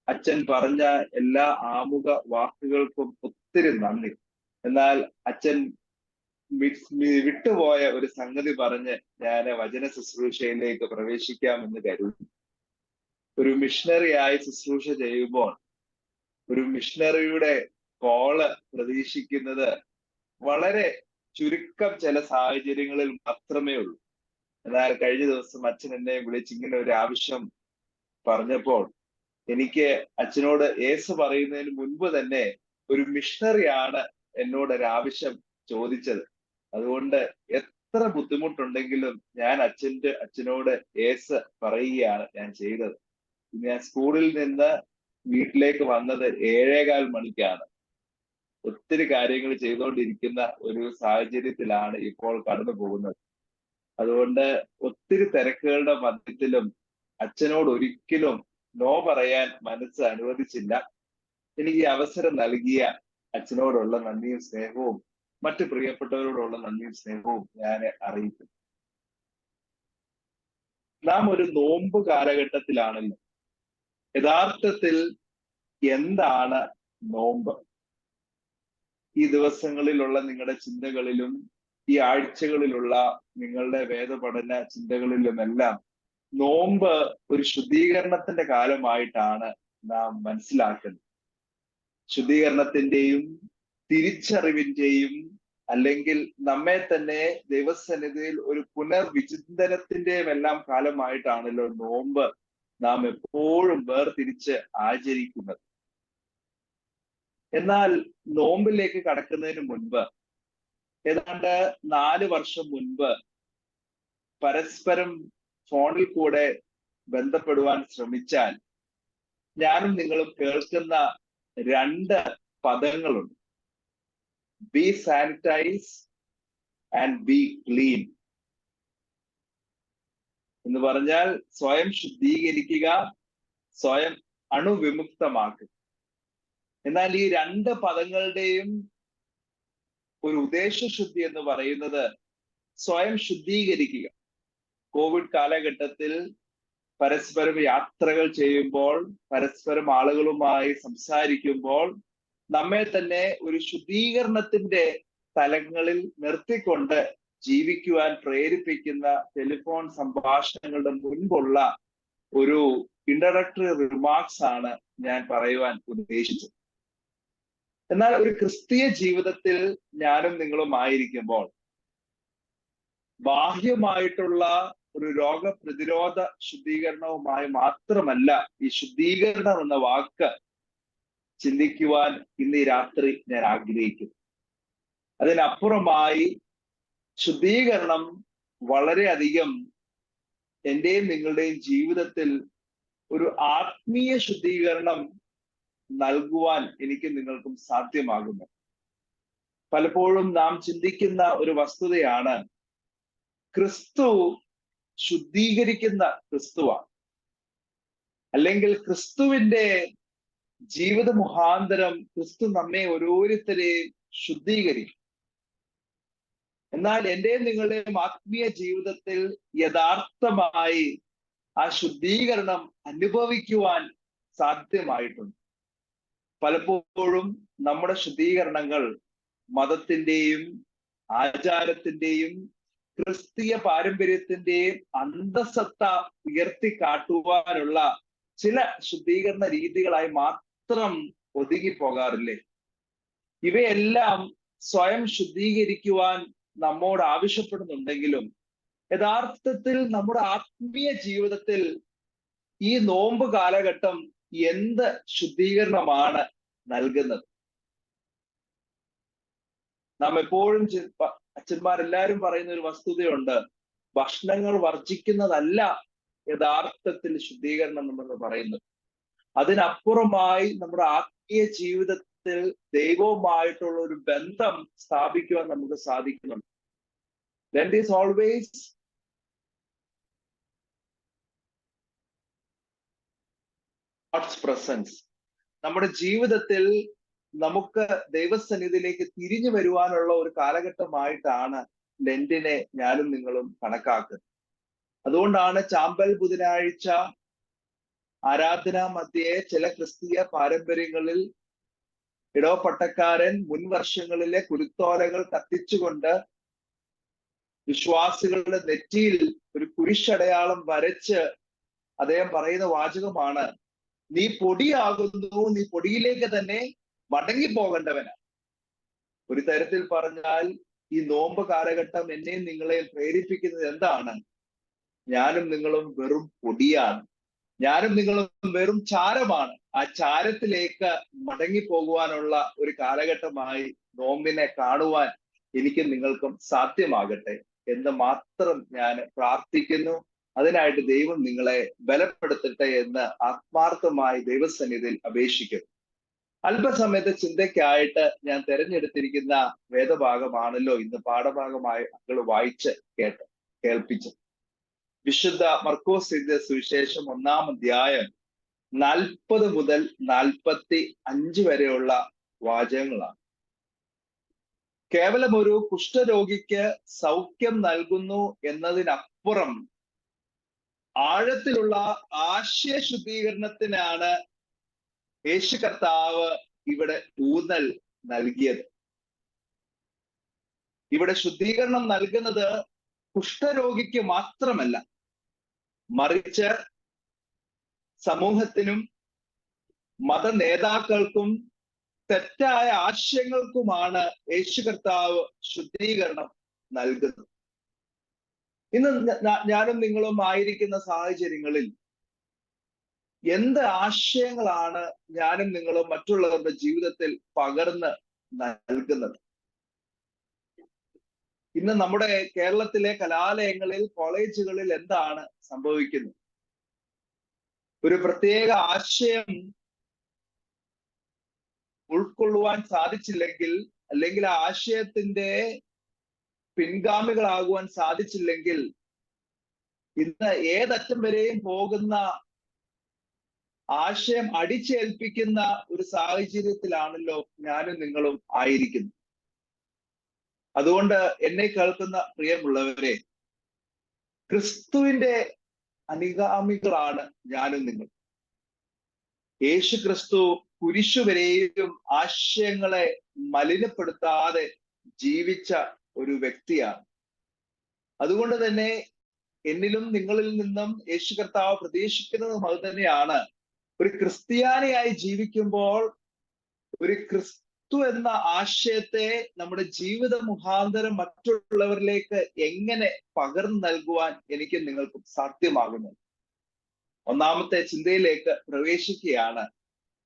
അച്ഛൻ പറഞ്ഞ എല്ലാ ആമുഖ വാക്കുകൾക്കും ഒത്തിരി നന്ദി. എന്നാൽ അച്ഛൻ വിട്ടുപോയ ഒരു സംഗതി പറഞ്ഞ് ഞാൻ വചന ശുശ്രൂഷയിലേക്ക് പ്രവേശിക്കാമെന്ന് കരുതി. ഒരു മിഷണറിയായി ശുശ്രൂഷ ചെയ്യുമ്പോൾ ഒരു മിഷണറിയുടെ കോള് പ്രതീക്ഷിക്കുന്നത് വളരെ ചുരുക്കം ചില സാഹചര്യങ്ങളിൽ മാത്രമേ ഉള്ളൂ. എന്നാൽ കഴിഞ്ഞ ദിവസം അച്ഛൻ എന്നെ വിളിച്ച് ഇങ്ങനെ ഒരു ആവശ്യം പറഞ്ഞപ്പോൾ എനിക്ക് അച്ഛനോട് യേശു പറയുന്നതിന് മുൻപ് തന്നെ ഒരു മിഷണറിയാണ് എന്നോട് ഒരു ആവശ്യം ചോദിച്ചത്. അതുകൊണ്ട് എത്ര ബുദ്ധിമുട്ടുണ്ടെങ്കിലും ഞാൻ അച്ഛനോട് യേശു പറയുകയാണ് ഞാൻ ചെയ്തത്. ഞാൻ സ്കൂളിൽ നിന്ന് വീട്ടിലേക്ക് വന്നത് 7:15 മണിക്കാണ്. ഒത്തിരി കാര്യങ്ങൾ ചെയ്തുകൊണ്ടിരിക്കുന്ന ഒരു സാഹചര്യത്തിലാണ് ഇപ്പോൾ കടന്നു പോകുന്നത്. അതുകൊണ്ട് ഒത്തിരി തിരക്കുകളുടെ മധ്യത്തിലും അച്ഛനോട് ഒരിക്കലും നോ പറയാൻ മനസ്സ് അനുവദിച്ചില്ല. എനിക്ക് ഈ അവസരം നൽകിയ അച്ഛനോടുള്ള നന്ദിയും സ്നേഹവും മറ്റു പ്രിയപ്പെട്ടവരോടുള്ള നന്ദിയും സ്നേഹവും ഞാൻ അറിയിക്കും. നാം ഒരു നോമ്പ് കാലഘട്ടത്തിലാണല്ലോ. യഥാർത്ഥത്തിൽ എന്താണ് നോമ്പ്? ഈ ദിവസങ്ങളിലുള്ള നിങ്ങളുടെ ചിന്തകളിലും ഈ ആഴ്ചകളിലുള്ള നിങ്ങളുടെ വേദപഠന ചിന്തകളിലുമെല്ലാം നോമ്പ് ഒരു ശുദ്ധീകരണത്തിന്റെ കാലമായിട്ടാണ് നാം മനസ്സിലാക്കുന്നത്. ശുദ്ധീകരണത്തിന്റെയും തിരിച്ചറിവിന്റെയും അല്ലെങ്കിൽ നമ്മെ തന്നെ ദൈവസന്നിധിയിൽ ഒരു പുനർവിചിന്തനത്തിന്റെയും എല്ലാം കാലമായിട്ടാണല്ലോ നോമ്പ് നാം എപ്പോഴും വേർതിരിച്ച് ആചരിക്കുന്നത്. എന്നാൽ നോമ്പിലേക്ക് കടക്കുന്നതിന് മുൻപ് ഏതാണ്ട് 4 വർഷം മുൻപ് പരസ്പരം ഫോണിൽ കൂടെ ബന്ധപ്പെടുവാൻ ശ്രമിച്ചാൽ ഞാനും നിങ്ങളും കേൾക്കുന്ന 2 പദങ്ങളുണ്ട്. B sanitise and B clean എന്ന് പറഞ്ഞാൽ സ്വയം ശുദ്ധീകരിക്കുക, സ്വയം അണുവിമുക്തമാക്കുക. എന്നാൽ ഈ 2 പദങ്ങളുടെയും ഒരു ഉദ്ദേശശുദ്ധി എന്ന് പറയുന്നത് സ്വയം ശുദ്ധീകരിക്കുക. കോവിഡ് കാലഘട്ടത്തിൽ പരസ്പരം യാത്രകൾ ചെയ്യുമ്പോൾ, പരസ്പരം ആളുകളുമായി സംസാരിക്കുമ്പോൾ നമ്മെ തന്നെ ഒരു ശുദ്ധീകരണത്തിന്റെ തലങ്ങളിൽ നിർത്തിക്കൊണ്ട് ജീവിക്കുവാൻ പ്രേരിപ്പിക്കുന്ന ടെലിഫോൺ സംഭാഷണങ്ങളുടെ മുൻപുള്ള ഒരു ഇൻട്രഡക്ടറി റിമാർക്സ് ആണ് ഞാൻ പറയുവാൻ ഉദ്ദേശിച്ചത്. എന്നാൽ ഒരു ക്രിസ്തീയ ജീവിതത്തിൽ ഞാനും നിങ്ങളും ആയിരിക്കുമ്പോൾ ബാഹ്യമായിട്ടുള്ള ഒരു രോഗപ്രതിരോധ ശുദ്ധീകരണവുമായി മാത്രമല്ല ഈ ശുദ്ധീകരണം എന്ന വാക്ക് ചിന്തിക്കുവാൻ ഇന്ന് ഈ രാത്രി ഞാൻ ആഗ്രഹിക്കുന്നു. അതിനപ്പുറമായി ശുദ്ധീകരണം വളരെയധികം എന്റെയും നിങ്ങളുടെയും ജീവിതത്തിൽ ഒരു ആത്മീയ ശുദ്ധീകരണം നൽകുവാൻ എനിക്ക് നിങ്ങൾക്കും സാധ്യമാകുന്നു. പലപ്പോഴും നാം ചിന്തിക്കുന്ന ഒരു വസ്തുതയാണ് ക്രിസ്തു ശുദ്ധീകരിക്കുന്ന ക്രിസ്തുവാണ്, അല്ലെങ്കിൽ ക്രിസ്തുവിന്റെ ജീവിത മുഖാന്തരം ക്രിസ്തു നമ്മെ ഓരോരുത്തരെയും ശുദ്ധീകരിക്കും. എന്നാൽ എന്റെയും നിങ്ങളുടെയും ആത്മീയ ജീവിതത്തിൽ യഥാർത്ഥമായി ആ ശുദ്ധീകരണം അനുഭവിക്കുവാൻ സാധ്യമായിട്ടുണ്ട്. പലപ്പോഴും നമ്മുടെ ശുദ്ധീകരണങ്ങൾ മതത്തിന്റെയും ആചാരത്തിന്റെയും ക്രിസ്തീയ പാരമ്പര്യത്തിന്റെയും അന്തസത്ത ഉയർത്തിക്കാട്ടുവാനുള്ള ചില ശുദ്ധീകരണ രീതികളായി മാത്രം ഒതുങ്ങി പോകാറില്ലേ? ഇവയെല്ലാം സ്വയം ശുദ്ധീകരിക്കുവാൻ നമ്മോട് ആവശ്യപ്പെടുന്നുണ്ടെങ്കിലും യഥാർത്ഥത്തിൽ നമ്മുടെ ആത്മീയ ജീവിതത്തിൽ ഈ നോമ്പ് കാലഘട്ടം എന്ത് ശുദ്ധീകരണമാണ് നൽകുന്നത്? നാം എപ്പോഴും അച്ഛന്മാരെല്ലാവരും പറയുന്ന ഒരു വസ്തുതയുണ്ട്, ഭക്ഷണങ്ങൾ വർജിക്കുന്നതല്ല യഥാർത്ഥത്തിൽ ശുദ്ധീകരണം എന്ന് പറയുന്നത്. അതിനപ്പുറമായി നമ്മുടെ ആത്മീയ ജീവിതത്തിൽ ദൈവവുമായിട്ടുള്ള ഒരു ബന്ധം സ്ഥാപിക്കുവാൻ നമുക്ക് സാധിക്കുന്നുണ്ട്. That is always God's presence. നമ്മുടെ ജീവിതത്തിൽ നമുക്ക് ദൈവസന്നിധിയിലേക്ക് തിരിഞ്ഞു വരുവാനുള്ള ഒരു കാലഘട്ടമായിട്ടാണ് ലെന്റിനെ ഞാനും നിങ്ങളും കണക്കാക്കുന്നത്. അതുകൊണ്ടാണ് ചാമ്പൽ ബുധനാഴ്ച ആരാധനാ മധ്യേ ചില ക്രിസ്തീയ പാരമ്പര്യങ്ങളിൽ ഇടവപ്പട്ടക്കാരൻ മുൻ വർഷങ്ങളിലെ കുരുത്തോലകൾ കത്തിച്ചുകൊണ്ട് വിശ്വാസികളുടെ നെറ്റിയിൽ ഒരു കുരിശടയാളം വരച്ച് അദ്ദേഹം പറയുന്ന വാചകമാണ്, നീ പൊടിയാകുന്നു, നീ പൊടിയിലേക്ക് തന്നെ മടങ്ങിപ്പോകേണ്ടവനാണ്. ഒരു തരത്തിൽ പറഞ്ഞാൽ ഈ നോമ്പ് കാലഘട്ടം എന്നെയും നിങ്ങളെയും പ്രേരിപ്പിക്കുന്നത് എന്താണ്? ഞാനും നിങ്ങളും വെറും പൊടിയാണ്, ഞാനും നിങ്ങളും വെറും ചാരമാണ്. ആ ചാരത്തിലേക്ക് മടങ്ങിപ്പോകുവാനുള്ള ഒരു കാലഘട്ടമായി നോമ്പിനെ കാണുവാൻ എനിക്കും നിങ്ങൾക്കും സാധ്യമാകട്ടെ എന്ന് മാത്രം ഞാൻ പ്രാർത്ഥിക്കുന്നു. അതിനായിട്ട് ദൈവം നിങ്ങളെ ബലപ്പെടുത്തട്ടെ എന്ന് ആത്മാർത്ഥമായി ദൈവസന്നിധിയിൽ അപേക്ഷിക്കുന്നു. അല്പസമയത്തെ ചിന്തയ്ക്കായിട്ട് ഞാൻ തിരഞ്ഞെടുത്തിരിക്കുന്ന വേദഭാഗമാണല്ലോ ഇന്ന് പാഠഭാഗമായി മക്കൾ വായിച്ച് കേൾപ്പിച്ചത്. വിശുദ്ധ മർക്കോസ് എഴുതിയ സുവിശേഷം 1-ാം അധ്യായം 40 മുതൽ 45 വരെയുള്ള വാചകങ്ങളാണ്. കേവലം ഒരു കുഷ്ഠരോഗിക്ക് സൗഖ്യം നൽകുന്നു എന്നതിനപ്പുറം ആഴത്തിലുള്ള ആശയ ശുദ്ധീകരണത്തിനാണ് യേശു കർത്താവ് ഇവിടെ ഊന്നൽ നൽകിയത്. ഇവിടെ ശുദ്ധീകരണം നൽകുന്നത് കുഷ്ഠരോഗിക്ക് മാത്രമല്ല, മറിച്ച് സമൂഹത്തിനും മത നേതാക്കൾക്കും തെറ്റായ ആശയങ്ങൾക്കുമാണ് യേശു കർത്താവ് ശുദ്ധീകരണം നൽകുന്നത്. ഇന്ന് ഞാനും നിങ്ങളും ആയിരിക്കുന്ന സാഹചര്യങ്ങളിൽ എന്ത് ആശയങ്ങളാണ് ഞാനും നിങ്ങളും മറ്റുള്ളവരുടെ ജീവിതത്തിൽ പകർന്ന് നൽകുന്നത്? ഇന്ന് നമ്മുടെ കേരളത്തിലെ കലാലയങ്ങളിൽ, കോളേജുകളിൽ എന്താണ് സംഭവിക്കുന്നത്? ഒരു പ്രത്യേക ആശയം ഉൾക്കൊള്ളുവാൻ സാധിച്ചില്ലെങ്കിൽ, അല്ലെങ്കിൽ ആ ആശയത്തിന്റെ പിൻഗാമികളാകുവാൻ സാധിച്ചില്ലെങ്കിൽ, ഇന്ന് ഏതറ്റം വരെയും പോകുന്ന ആശയം അടിച്ചേൽപ്പിക്കുന്ന ഒരു സാഹചര്യത്തിലാണല്ലോ ഞാനും നിങ്ങളും ആയിരിക്കുന്നത്. അതുകൊണ്ട് എന്നെ കേൾക്കുന്ന പ്രിയമുള്ളവരെ, ക്രിസ്തുവിന്റെ അനുഗാമികളാണ് ഞാനും നിങ്ങൾ. യേശു ക്രിസ്തു കുരിശുവരെയും ആശയങ്ങളെ മലിനപ്പെടുത്താതെ ജീവിച്ച ഒരു വ്യക്തിയാണ്. അതുകൊണ്ട് തന്നെ എന്നിലും നിങ്ങളിൽ നിന്നും യേശു കർത്താവ് പ്രതീക്ഷിക്കുന്നതും അത് തന്നെയാണ്. ഒരു ക്രിസ്ത്യാനിയായി ജീവിക്കുമ്പോൾ ഒരു ക്രിസ്തു എന്ന ആശയത്തെ നമ്മുടെ ജീവിത മുഖാന്തരം മറ്റുള്ളവരിലേക്ക് എങ്ങനെ പകർന്നു നൽകുവാൻ എനിക്കും നിങ്ങൾക്കും സാധ്യമാകുന്നു. ഒന്നാമത്തെ ചിന്തയിലേക്ക് പ്രവേശിക്കുകയാണ്.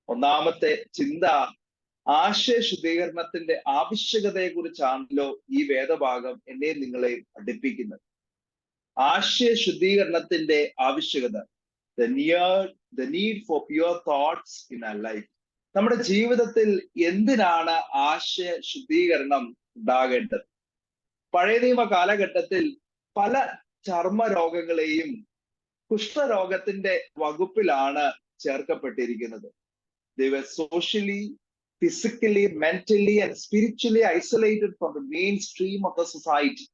ഒന്നാമത്തെ ചിന്ത ആശയ ശുദ്ധീകരണത്തിന്റെ ആവശ്യകതയെ കുറിച്ചാണല്ലോ ഈ വേദഭാഗം എന്നെ നിങ്ങളെയും പഠിപ്പിക്കുന്നത്. ആശയ ശുദ്ധീകരണത്തിന്റെ ആവശ്യകത, the need for pure thoughts in our life. നമ്മുടെ ജീവിതത്തിൽ എന്തിനാണ് ആശയ ശുദ്ധീകരണം ഉണ്ടാകേണ്ടത്? പഴയ നിയമ കാലഘട്ടത്തിൽ പല ചർമ്മ രോഗങ്ങളെയും കുഷ്ഠരോഗത്തിന്റെ വകുപ്പിലാണ് ചേർക്കപ്പെട്ടിരിക്കുന്നത്. They were socially, physically, mentally and spiritually isolated from the mainstream of the society.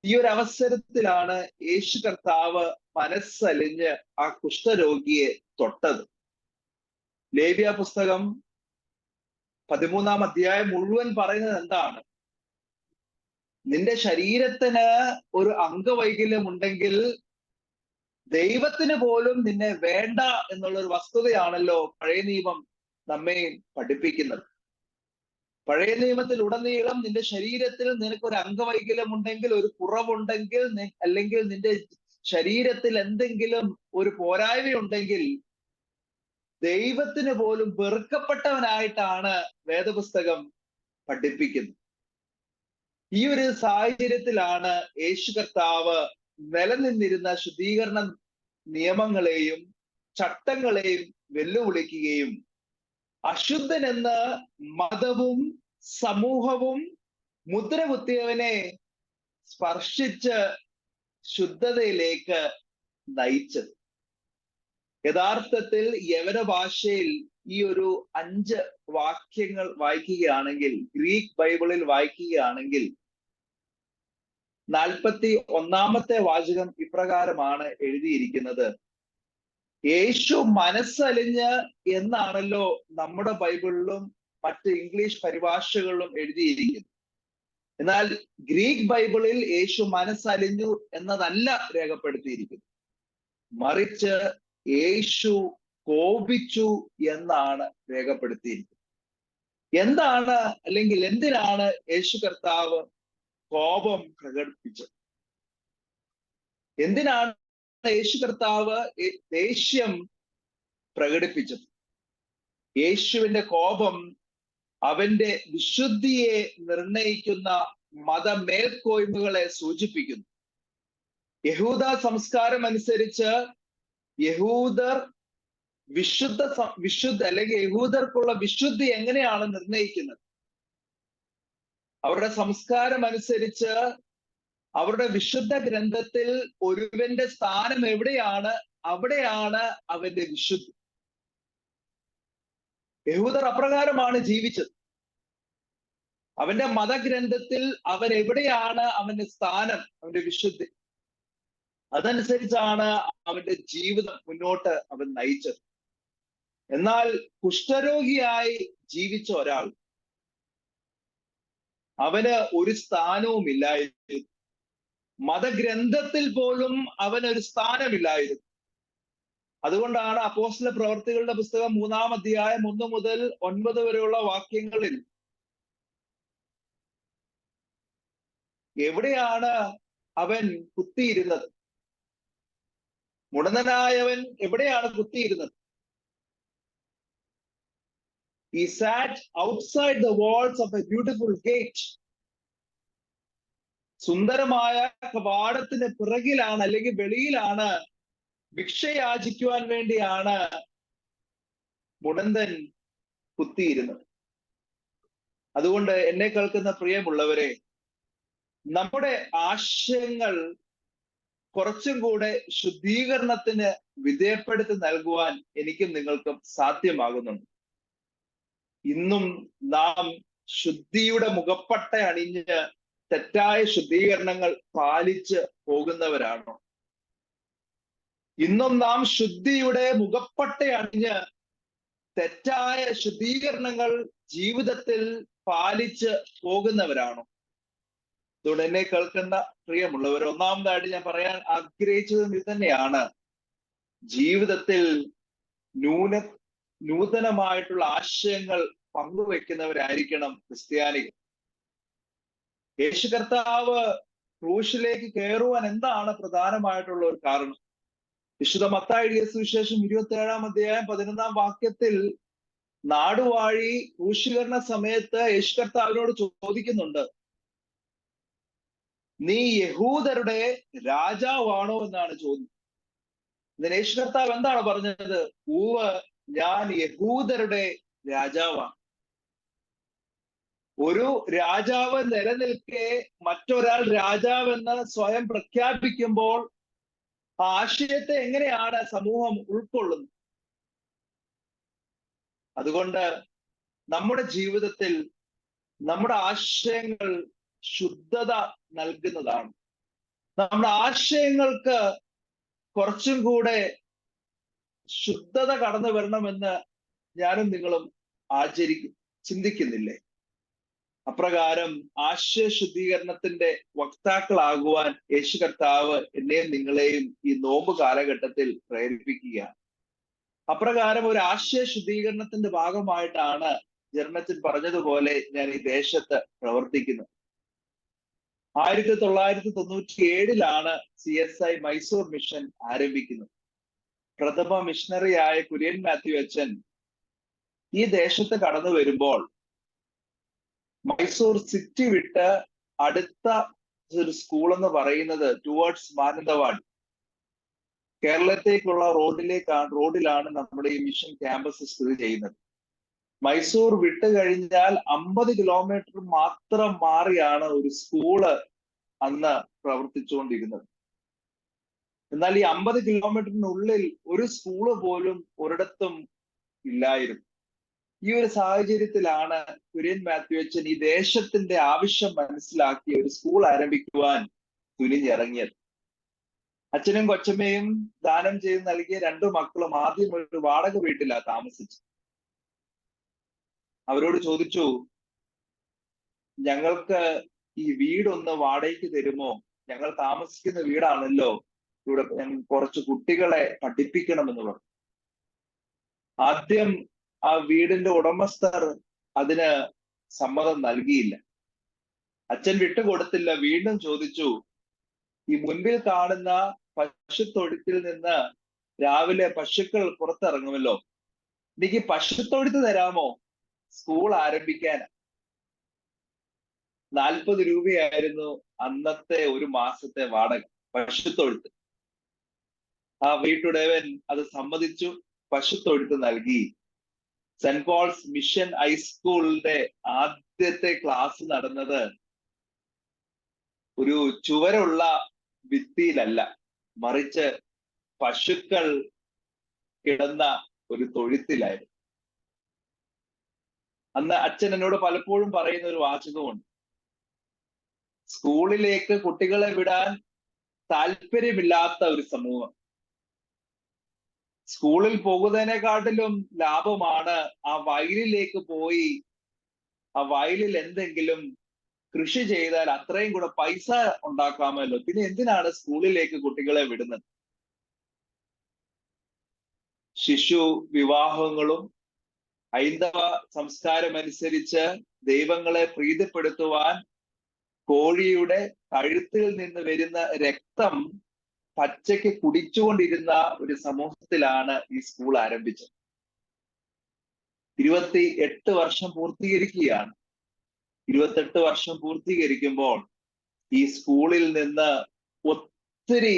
ഈ ഒരു അവസരത്തിലാണ് യേശു കർത്താവ് മനസ്സലിഞ്ഞ് ആ കുഷ്ഠരോഗിയെ തൊട്ടത്. ലേവ്യ പുസ്തകം 13-ാം അധ്യായം മുഴുവൻ പറയുന്നത് എന്താണ്? നിന്റെ ശരീരത്തിന് ഒരു അംഗവൈകല്യം ഉണ്ടെങ്കിൽ ദൈവത്തിന് പോലും നിന്നെ വേണ്ട എന്നുള്ള ഒരു വസ്തുതയാണല്ലോ പഴയ നിയമം നമ്മെ പഠിപ്പിക്കുന്നത്. പഴയ നിയമത്തിൽ ഉടനീളം നിന്റെ ശരീരത്തിൽ നിനക്കൊരു അംഗവൈകല്യം ഉണ്ടെങ്കിൽ, ഒരു കുറവുണ്ടെങ്കിൽ, അല്ലെങ്കിൽ നിന്റെ ശരീരത്തിൽ എന്തെങ്കിലും ഒരു പോരായ്മയുണ്ടെങ്കിൽ ദൈവത്തിന് പോലും വെറുക്കപ്പെട്ടവനായിട്ടാണ് വേദപുസ്തകം പഠിപ്പിക്കുന്നത്. ഈ ഒരു സാഹചര്യത്തിലാണ് യേശു കർത്താവ് നിലനിന്നിരുന്ന ശുദ്ധീകരണ നിയമങ്ങളെയും ചട്ടങ്ങളെയും വെല്ലുവിളിക്കുകയും അശുദ്ധനെന്ന് മതവും സമൂഹവും മുദ്ര കുത്തിയവനെ സ്പർശിച്ച് ശുദ്ധതയിലേക്ക് നയിച്ചത്. യഥാർത്ഥത്തിൽ യവന ഭാഷയിൽ ഈ ഒരു 5 വാക്യങ്ങൾ വായിക്കുകയാണെങ്കിൽ, ഗ്രീക്ക് ബൈബിളിൽ വായിക്കുകയാണെങ്കിൽ 41-ാമത്തെ വാചകം ഇപ്രകാരമാണ് എഴുതിയിരിക്കുന്നത്. യേശു മനസ്സലിഞ്ഞ് എന്നാണല്ലോ നമ്മുടെ ബൈബിളിലും മറ്റ് ഇംഗ്ലീഷ് പരിഭാഷകളിലും എഴുതിയിരിക്കുന്നത്. എന്നാൽ ഗ്രീക്ക് ബൈബിളിൽ യേശു മനസ്സലിഞ്ഞു എന്നതല്ല രേഖപ്പെടുത്തിയിരിക്കുന്നത്, മറിച്ച് യേശു കോപിച്ചു എന്നാണ് രേഖപ്പെടുത്തിയിരിക്കുന്നത്. എന്താണ്, അല്ലെങ്കിൽ എന്തിനാണ് യേശു കർത്താവ് കോപം പ്രകടിപ്പിച്ചത്? എന്തിനാണ് യേശു കർത്താവ് ദേഷ്യം പ്രകടിപ്പിച്ചത്? യേശുവിന്റെ കോപം അവന്റെ വിശുദ്ധിയെ നിർണയിക്കുന്ന മതമേൽക്കോയ്മകളെ സൂചിപ്പിക്കുന്നു. യഹൂദ സംസ്കാരം അനുസരിച്ച് യഹൂദർ വിശുദ്ധ അല്ലെങ്കിൽ യഹൂദർക്കുള്ള വിശുദ്ധി എങ്ങനെയാണ് നിർണയിക്കുന്നത്? അവരുടെ സംസ്കാരം അനുസരിച്ച് അവരുടെ വിശുദ്ധ ഗ്രന്ഥത്തിൽ ഒരുവന്റെ സ്ഥാനം എവിടെയാണ്, അവിടെയാണ് അവന്റെ വിശുദ്ധി. യഹൂദർ അപ്രകാരമാണ് ജീവിച്ചത്. അവന്റെ മതഗ്രന്ഥത്തിൽ അവൻ എവിടെയാണ് അവന്റെ സ്ഥാനം, അവന്റെ വിശുദ്ധി, അതനുസരിച്ചാണ് അവന്റെ ജീവിതം മുന്നോട്ട് അവൻ നയിച്ചത്. എന്നാൽ കുഷ്ഠരോഗിയായി ജീവിച്ച ഒരാൾ, അവന് ഒരു സ്ഥാനവും ഇല്ലായിരുന്നു. മതഗ്രന്ഥത്തിൽ പോലും അവനൊരു സ്ഥാനമില്ലായിരുന്നു. അതുകൊണ്ടാണ് അപ്പോസ്തല പ്രവർത്തികളുടെ പുസ്തകം 3-ാം അധ്യായം 1 മുതൽ 9 വരെയുള്ള വാക്യങ്ങളിൽ എവിടെയാണ് അവൻ കുത്തിയിരുന്നത്? മുടന്തനായവൻ എവിടെയാണ് കുത്തിയിരുന്നത്? He sat outside the walls of a beautiful gate. സുന്ദരമായ കവാടത്തിന് പിറകിലാണ്, അല്ലെങ്കിൽ വെളിയിലാണ് ഭിക്ഷയാചിക്കുവാൻ വേണ്ടിയാണ് മുടന്തൻ കുത്തിയിരുന്നത്. അതുകൊണ്ട് എന്നെ കേൾക്കുന്ന പ്രിയമുള്ളവരെ, നമ്മുടെ ആശയങ്ങൾ കുറച്ചും കൂടെ ശുദ്ധീകരണത്തിന് വിധേയപ്പെടുത്തി നൽകുവാൻ എനിക്കും നിങ്ങൾക്കും സാധ്യമാകുന്നുണ്ട്. ഇന്നും നാം ശുദ്ധിയുടെ മുഖപ്പട്ട അണിഞ്ഞ് തെറ്റായ ശുദ്ധീകരണങ്ങൾ പാലിച്ച് പോകുന്നവരാണോ? ഇന്നും നാം ശുദ്ധിയുടെ മുഖപ്പട്ട അണിഞ്ഞ് തെറ്റായ ശുദ്ധീകരണങ്ങൾ ജീവിതത്തിൽ പാലിച്ച് പോകുന്നവരാണോ? അതുകൊണ്ട് എന്നെ കേൾക്കുന്ന പ്രിയമുള്ളവർ, ഒന്നാമതായിട്ട് ഞാൻ പറയാൻ ആഗ്രഹിച്ചതും ഇത് തന്നെയാണ്. ജീവിതത്തിൽ നൂതനമായിട്ടുള്ള ആശയങ്ങൾ പങ്കുവെക്കുന്നവരായിരിക്കണം ക്രിസ്ത്യാനികൾ. യേശു കർത്താവ് ക്രൂശിലേക്ക് കയറുവാൻ എന്താണ് പ്രധാനമായിട്ടുള്ള ഒരു കാരണം? വിശുദ്ധ മത്തായി എഴുതിയ സുവിശേഷം 27-ാം അധ്യായം 11-ാം വാക്യത്തിൽ നാടുവാഴി ക്രൂശീകരണ സമയത്ത് യേശു കർത്താവിനോട് ചോദിക്കുന്നുണ്ട്, നീ യഹൂദരുടെ രാജാവാണോ എന്നാണ് ചോദ്യം. ഇതിന് യേശു കർത്താവ് എന്താണ് പറഞ്ഞത്? ഉവ്വ്, ഞാൻ യഹൂദരുടെ രാജാവാണ്. ഒരു രാജാവ് നിലനിൽക്കെ മറ്റൊരാൾ രാജാവെന്ന് സ്വയം പ്രഖ്യാപിക്കുമ്പോൾ ആ ആശയത്തെ എങ്ങനെയാണ് സമൂഹം ഉൾക്കൊള്ളുന്നത്? അതുകൊണ്ട് നമ്മുടെ ജീവിതത്തിൽ നമ്മുടെ ആശയങ്ങൾ ശുദ്ധത നൽകുന്നതാണ്. നമ്മുടെ ആശയങ്ങൾക്ക് കുറച്ചും കൂടെ ശുദ്ധത കടന്നു വരണമെന്ന് ഞാനും നിങ്ങളും ചിന്തിക്കുന്നില്ലേ? അപ്രകാരം ആശയ ശുദ്ധീകരണത്തിന്റെ വക്താക്കളാകുവാൻ യേശു കർത്താവ് എന്നെയും നിങ്ങളെയും ഈ നോമ്പ് കാലഘട്ടത്തിൽ പ്രേരിപ്പിക്കുകയാണ്. അപ്രകാരം ഒരു ആശയ ശുദ്ധീകരണത്തിന്റെ ഭാഗമായിട്ടാണ് ജെർണച്ചൻ പറഞ്ഞതുപോലെ ഞാൻ ഈ ദേശത്ത് പ്രവർത്തിക്കുന്നത്. 1997 CSI മൈസൂർ മിഷൻ ആരംഭിക്കുന്നത്. പ്രഥമ മിഷണറിയായ കുര്യൻ മാത്യു അച്ഛൻ ഈ ദേശത്ത് കടന്നു വരുമ്പോൾ മൈസൂർ സിറ്റി വിട്ട് അടുത്ത ഒരു സ്കൂൾ എന്ന് പറയുന്നത് ടുവേർഡ്സ് മാനന്തവാടി, കേരളത്തേക്കുള്ള റോഡിലാണ് നമ്മുടെ ഈ മിഷൻ ക്യാമ്പസ് സ്ഥിതി ചെയ്യുന്നത്. മൈസൂർ വിട്ട് കഴിഞ്ഞാൽ 50 കിലോമീറ്റർ മാത്രം മാറിയാണ് ഒരു സ്കൂള് അന്ന് പ്രവർത്തിച്ചുകൊണ്ടിരുന്നത്. എന്നാൽ ഈ 50 കിലോമീറ്ററിനുള്ളിൽ ഒരു സ്കൂള് പോലും ഒരിടത്തും ഇല്ലായിരുന്നു. ഈ ഒരു സാഹചര്യത്തിലാണ് കുര്യൻ മാത്യു അച്ഛൻ ഈ ദേശത്തിന്റെ ആവശ്യം മനസ്സിലാക്കി ഒരു സ്കൂൾ ആരംഭിക്കുവാൻ തുനിഞ്ഞിറങ്ങിയത്. അച്ഛനും കൊച്ചമ്മയും ദാനം ചെയ്ത് നൽകിയ 2 മക്കളും ആദ്യം ഒരു വാടക വീട്ടിലാണ് താമസിച്ചത്. അവരോട് ചോദിച്ചു, ഞങ്ങൾക്ക് ഈ വീടൊന്ന് വാടകയ്ക്ക് തരുമോ? ഞങ്ങൾ താമസിക്കുന്ന വീടാണല്ലോ, ഇവിടെ ഞങ്ങൾ കുറച്ച് കുട്ടികളെ പഠിപ്പിക്കണമെന്ന് പറഞ്ഞു. ആദ്യം ആ വീടിന്റെ ഉടമസ്ഥർ അതിന് സമ്മതം നൽകിയില്ല. അച്ഛൻ വിട്ടുകൊടുത്തില്ല. വീണ്ടും ചോദിച്ചു, ഈ മുൻപിൽ കാണുന്ന പശുത്തൊഴുത്തിൽ നിന്ന് രാവിലെ പശുക്കൾ പുറത്തിറങ്ങുമല്ലോ, എനിക്ക് പശുത്തൊഴുത്ത് തരാമോ? സ്കൂൾ ആരംഭിക്കാൻ 40 രൂപയായിരുന്നു അന്നത്തെ ഒരു മാസത്തെ വാടക പശുത്തൊഴുത്ത്. ആ വീട്ടുടയവൻ അത് സമ്മതിച്ചു, പശുത്തൊഴുത്ത് നൽകി. സെന്റ് പോൾസ് മിഷൻ ഹൈസ്കൂളിന്റെ ആദ്യത്തെ ക്ലാസ് നടന്നത് ഒരു ചുവരുള്ള ഭിത്തിയിലല്ല, മറിച്ച് പശുക്കൾ കിടന്ന ഒരു തൊഴുത്തിലായിരുന്നു. അന്ന് അച്ഛൻ എന്നോട് പലപ്പോഴും പറയുന്ന ഒരു വാചകമുണ്ട്, സ്കൂളിലേക്ക് കുട്ടികളെ വിടാൻ താല്പര്യമില്ലാത്ത ഒരു സമൂഹം. സ്കൂളിൽ പോകുന്നതിനെക്കാട്ടിലും ലാഭമാണ് ആ വയലിലേക്ക് പോയി ആ വയലിൽ എന്തെങ്കിലും കൃഷി ചെയ്താൽ അത്രയും കൂടെ പൈസ ഉണ്ടാക്കാമല്ലോ, പിന്നെ എന്തിനാണ് സ്കൂളിലേക്ക് കുട്ടികളെ വിടുന്നത്? ശിശു വിവാഹങ്ങളും ഹൈന്ദവ സംസ്കാരമനുസരിച്ച് ദൈവങ്ങളെ പ്രീതിപ്പെടുത്തുവാൻ കോഴിയുടെ കഴുത്തിൽ നിന്ന് വരുന്ന രക്തം പച്ചയ്ക്ക് കുടിച്ചുകൊണ്ടിരുന്ന ഒരു സമൂഹത്തിലാണ് ഈ സ്കൂൾ ആരംഭിച്ചത്. 28 വർഷം പൂർത്തീകരിക്കുകയാണ്. 28 വർഷം പൂർത്തീകരിക്കുമ്പോൾ ഈ സ്കൂളിൽ നിന്ന് ഒത്തിരി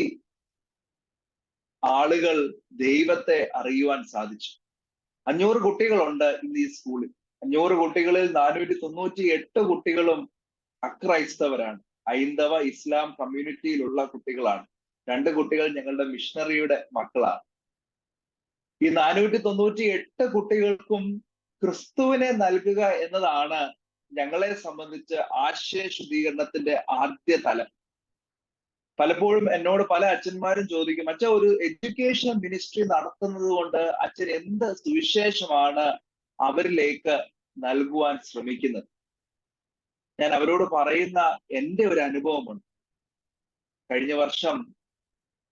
ആളുകൾ ദൈവത്തെ അറിയുവാൻ സാധിച്ചു. 500 കുട്ടികളുണ്ട് ഇന്ന് ഈ സ്കൂളിൽ. 500 കുട്ടികളിൽ 498 കുട്ടികളും അക്രൈസ്തവരാണ്, ഹൈന്ദവ ഇസ്ലാം കമ്മ്യൂണിറ്റിയിലുള്ള കുട്ടികളാണ്. 2 കുട്ടികൾ ഞങ്ങളുടെ മിഷണറിയുടെ മക്കളാണ്. ഈ 498 കുട്ടികൾക്കും ക്രിസ്തുവിനെ നൽകുക എന്നതാണ് ഞങ്ങളെ സംബന്ധിച്ച് ആശയ ശുദ്ധീകരണത്തിന്റെ ആദ്യ തലം. പലപ്പോഴും എന്നോട് പല അച്ഛന്മാരും ചോദിക്കും, അച്ഛൻ ഒരു എഡ്യൂക്കേഷൻ മിനിസ്ട്രി നടത്തുന്നത് കൊണ്ട് അച്ഛൻ എന്ത് സുവിശേഷമാണ് അവരിലേക്ക് നൽകുവാൻ ശ്രമിക്കുന്നത്? ഞാൻ അവരോട് പറയുന്ന എൻ്റെ ഒരു അനുഭവമുണ്ട്. കഴിഞ്ഞ വർഷം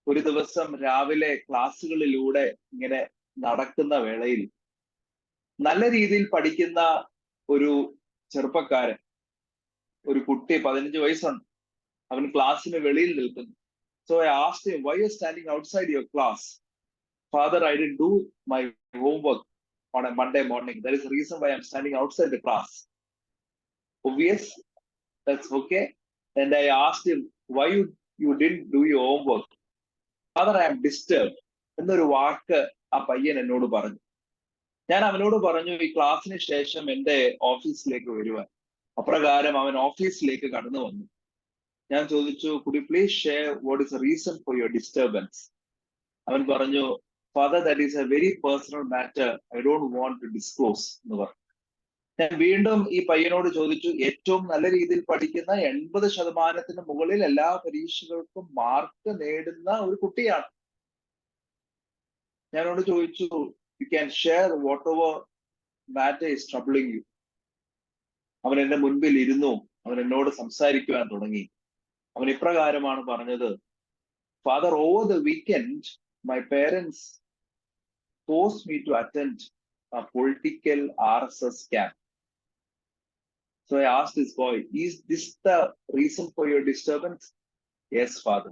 ഒരു ദിവസം രാവിലെ ക്ലാസ്സുകളിലൂടെ ഇങ്ങനെ നടക്കുന്ന വേളയിൽ നല്ല രീതിയിൽ പഠിക്കുന്ന ഒരു ചെറുപ്പക്കാരൻ, ഒരു കുട്ടി, 15 വയസ്സുണ്ട്, അവൻ ക്ലാസ്സിന് വെളിയിൽ നിൽക്കുന്നു. So I asked him, why are you standing outside your class? Father, I didn't do my homework on a Monday morning. That is the reason why I'm standing outside the class. Obvious, that's okay. And I asked him, why you didn't do your homework? Father, I am disturbed. എന്നൊരു വാക്ക് ആ പയ്യൻ എന്നോട് പറഞ്ഞു. ഞാൻ അവനോട് പറഞ്ഞു, ഈ ക്ലാസ്സിന് ശേഷം എൻ്റെ ഓഫീസിലേക്ക് വരുവാൻ. അപ്രകാരം അവൻ ഓഫീസിലേക്ക് കടന്നു വന്നു. ഞാൻ ചോദിച്ചു, could you please share what is the reason for your disturbance? അവൻ പറഞ്ഞു, Father, that is a very personal matter. I don't want to disclose എന്ന് പറഞ്ഞു. ഞാൻ വീണ്ടും ഈ പയ്യനോട് ചോദിച്ചു, ഏറ്റവും നല്ല രീതിയിൽ പഠിക്കുന്ന 80% മുകളിൽ എല്ലാ പരീക്ഷകൾക്കും മാർക്ക് നേടുന്ന ഒരു കുട്ടിയാണ്. ഞാനോട് ചോദിച്ചു, you can share whatever matter is troubling you. അവൻ എന്റെ മുൻപിൽ ഇരുന്നു. അവൻ എന്നോട് സംസാരിക്കുവാൻ തുടങ്ങി. അവൻ ഇപ്രകാരമാണ് പറഞ്ഞത്, Father, over the weekend, my parents forced me to attend a political RSS camp. So I asked this boy, is this the reason for your disturbance? Yes, father.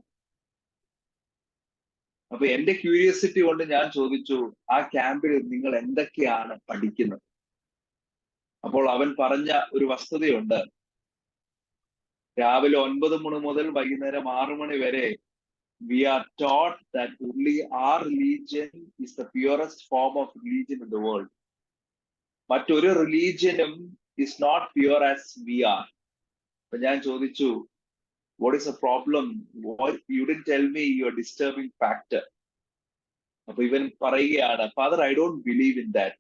അപ്പൊ എന്റെ ക്യൂരിയോസിറ്റി കൊണ്ട് ഞാൻ ചോദിച്ചു, ആ ക്യാമ്പിൽ നിങ്ങൾ എന്തൊക്കെയാണ് പഠിക്കുന്നത്? അപ്പോൾ അവൻ പറഞ്ഞ ഒരു വസ്തുതയുണ്ട്. രാവിലെ 9 മണി മുതൽ വൈകുന്നേരം 6 മണി വരെ we are taught that only our religion is the purest form of religion in the world. മറ്റൊരു റിലീജിയനും is not pure as we are. അപ്പൊ ഞാൻ ചോദിച്ചു, what is the problem? Why you didn't tell me your disturbing factor? അപ്പൊ ഇവൻ പറയുകയാണ്, father, I don't believe in that.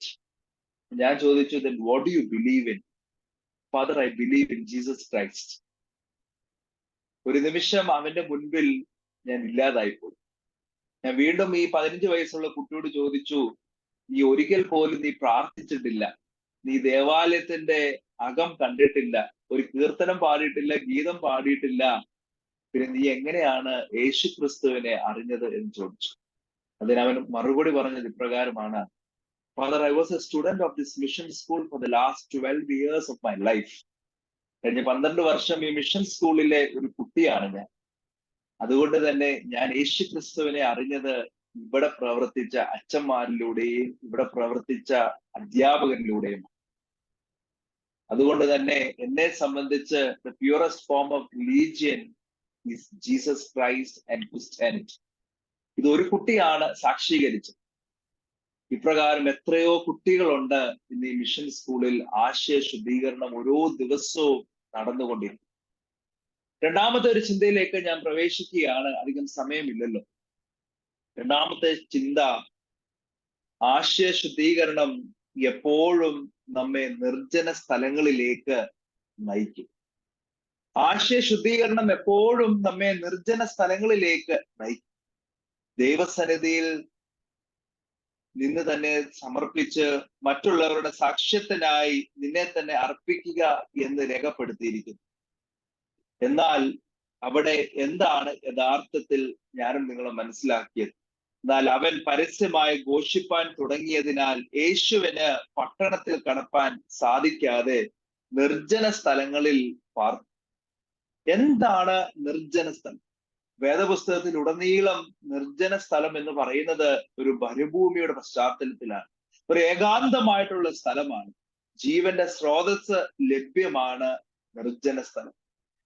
ഞാൻ ചോദിച്ചു, then what do you believe in? Father, I believe in Jesus Christ. ഒരു നിമിഷം അവന്റെ മുൻപിൽ ഞാൻ ഇല്ലാതായിപ്പോയി. ഞാൻ വീണ്ടും ഈ 15 വയസ്സുള്ള കുട്ടിയോട് ചോദിച്ചു, നീ ഒരിക്കൽ പോലും നീ പ്രാർത്ഥിച്ചിട്ടില്ല, നീ ദേവാലയത്തിന്റെ അകം കണ്ടിട്ടില്ല, ഒരു കീർത്തനം പാടിയിട്ടില്ല, ഗീതം പാടിയിട്ടില്ല, പിന്നെ നീ എങ്ങനെയാണ് യേശു ക്രിസ്തുവിനെ അറിഞ്ഞത് എന്ന് ചോദിച്ചു. അതിനവൻ മറുപടി പറഞ്ഞത് ഇപ്രകാരമാണ്, father, I was a student of this mission school for the last 12 years of my life. കഴിഞ്ഞ 12 വർഷം ഈ മിഷൻ സ്കൂളിലെ ഒരു കുട്ടിയാണ് ഞാൻ. അതുകൊണ്ട് തന്നെ ഞാൻ യേശു ക്രിസ്തുവിനെ അറിഞ്ഞത് ഇവിടെ പ്രവർത്തിച്ച അച്ഛന്മാരിലൂടെയും ഇവിടെ പ്രവർത്തിച്ച അധ്യാപകരിലൂടെയും. അതുകൊണ്ട് തന്നെ എന്നെ സംബന്ധിച്ച് the purest form of religion is Jesus Christ and Christianity. ഇത് ഒരു കുട്ടിയാണ് സാക്ഷീകരിച്ചത്. ഇപ്രകാരം എത്രയോ കുട്ടികളുണ്ട് ഇന്ന് ഈ മിഷൻ സ്കൂളിൽ ആശയ ശുദ്ധീകരണം ഓരോ ദിവസവും നടന്നുകൊണ്ടിരിക്കും. രണ്ടാമത്തെ ഒരു ചിന്തയിലേക്ക് ഞാൻ പ്രവേശിക്കുകയാണ്, അധികം സമയമില്ലല്ലോ. രണ്ടാമത്തെ ചിന്ത, ആശയ ശുദ്ധീകരണം എപ്പോഴും നമ്മെ നിർജ്ജന സ്ഥലങ്ങളിലേക്ക് നയിക്കും. ആശയ ശുദ്ധീകരണം എപ്പോഴും നമ്മെ നിർജ്ജന സ്ഥലങ്ങളിലേക്ക് നയിക്കും. ദൈവസന്നിധിയിൽ നിന്ന് തന്നെ സമർപ്പിച്ച് മറ്റുള്ളവരുടെ സാക്ഷ്യത്തിനായി നിന്നെ തന്നെ അർപ്പിക്കുക എന്ന് രേഖപ്പെടുത്തിയിരിക്കുന്നു. എന്നാൽ അവിടെ എന്താണ് യഥാർത്ഥത്തിൽ ഞാനും നിങ്ങളും മനസ്സിലാക്കിയത്? എന്നാൽ അവൻ പരസ്യമായി ഘോഷിപ്പാൻ തുടങ്ങിയതിനാൽ യേശുവിന് പട്ടണത്തിൽ കടപ്പാൻ സാധിക്കാതെ നിർജ്ജന സ്ഥലങ്ങളിൽ പാർത്തു. എന്താണ് നിർജ്ജന സ്ഥലം? വേദപുസ്തകത്തിൽ ഉടനീളം നിർജ്ജന സ്ഥലം എന്ന് പറയുന്നത് ഒരു മരുഭൂമിയുടെ പശ്ചാത്തലത്തിലാണ്, ഒരു ഏകാന്തമായിട്ടുള്ള സ്ഥലമാണ്. ജീവന്റെ സ്രോതസ് ലഭ്യമാണ് നിർജ്ജന സ്ഥലം.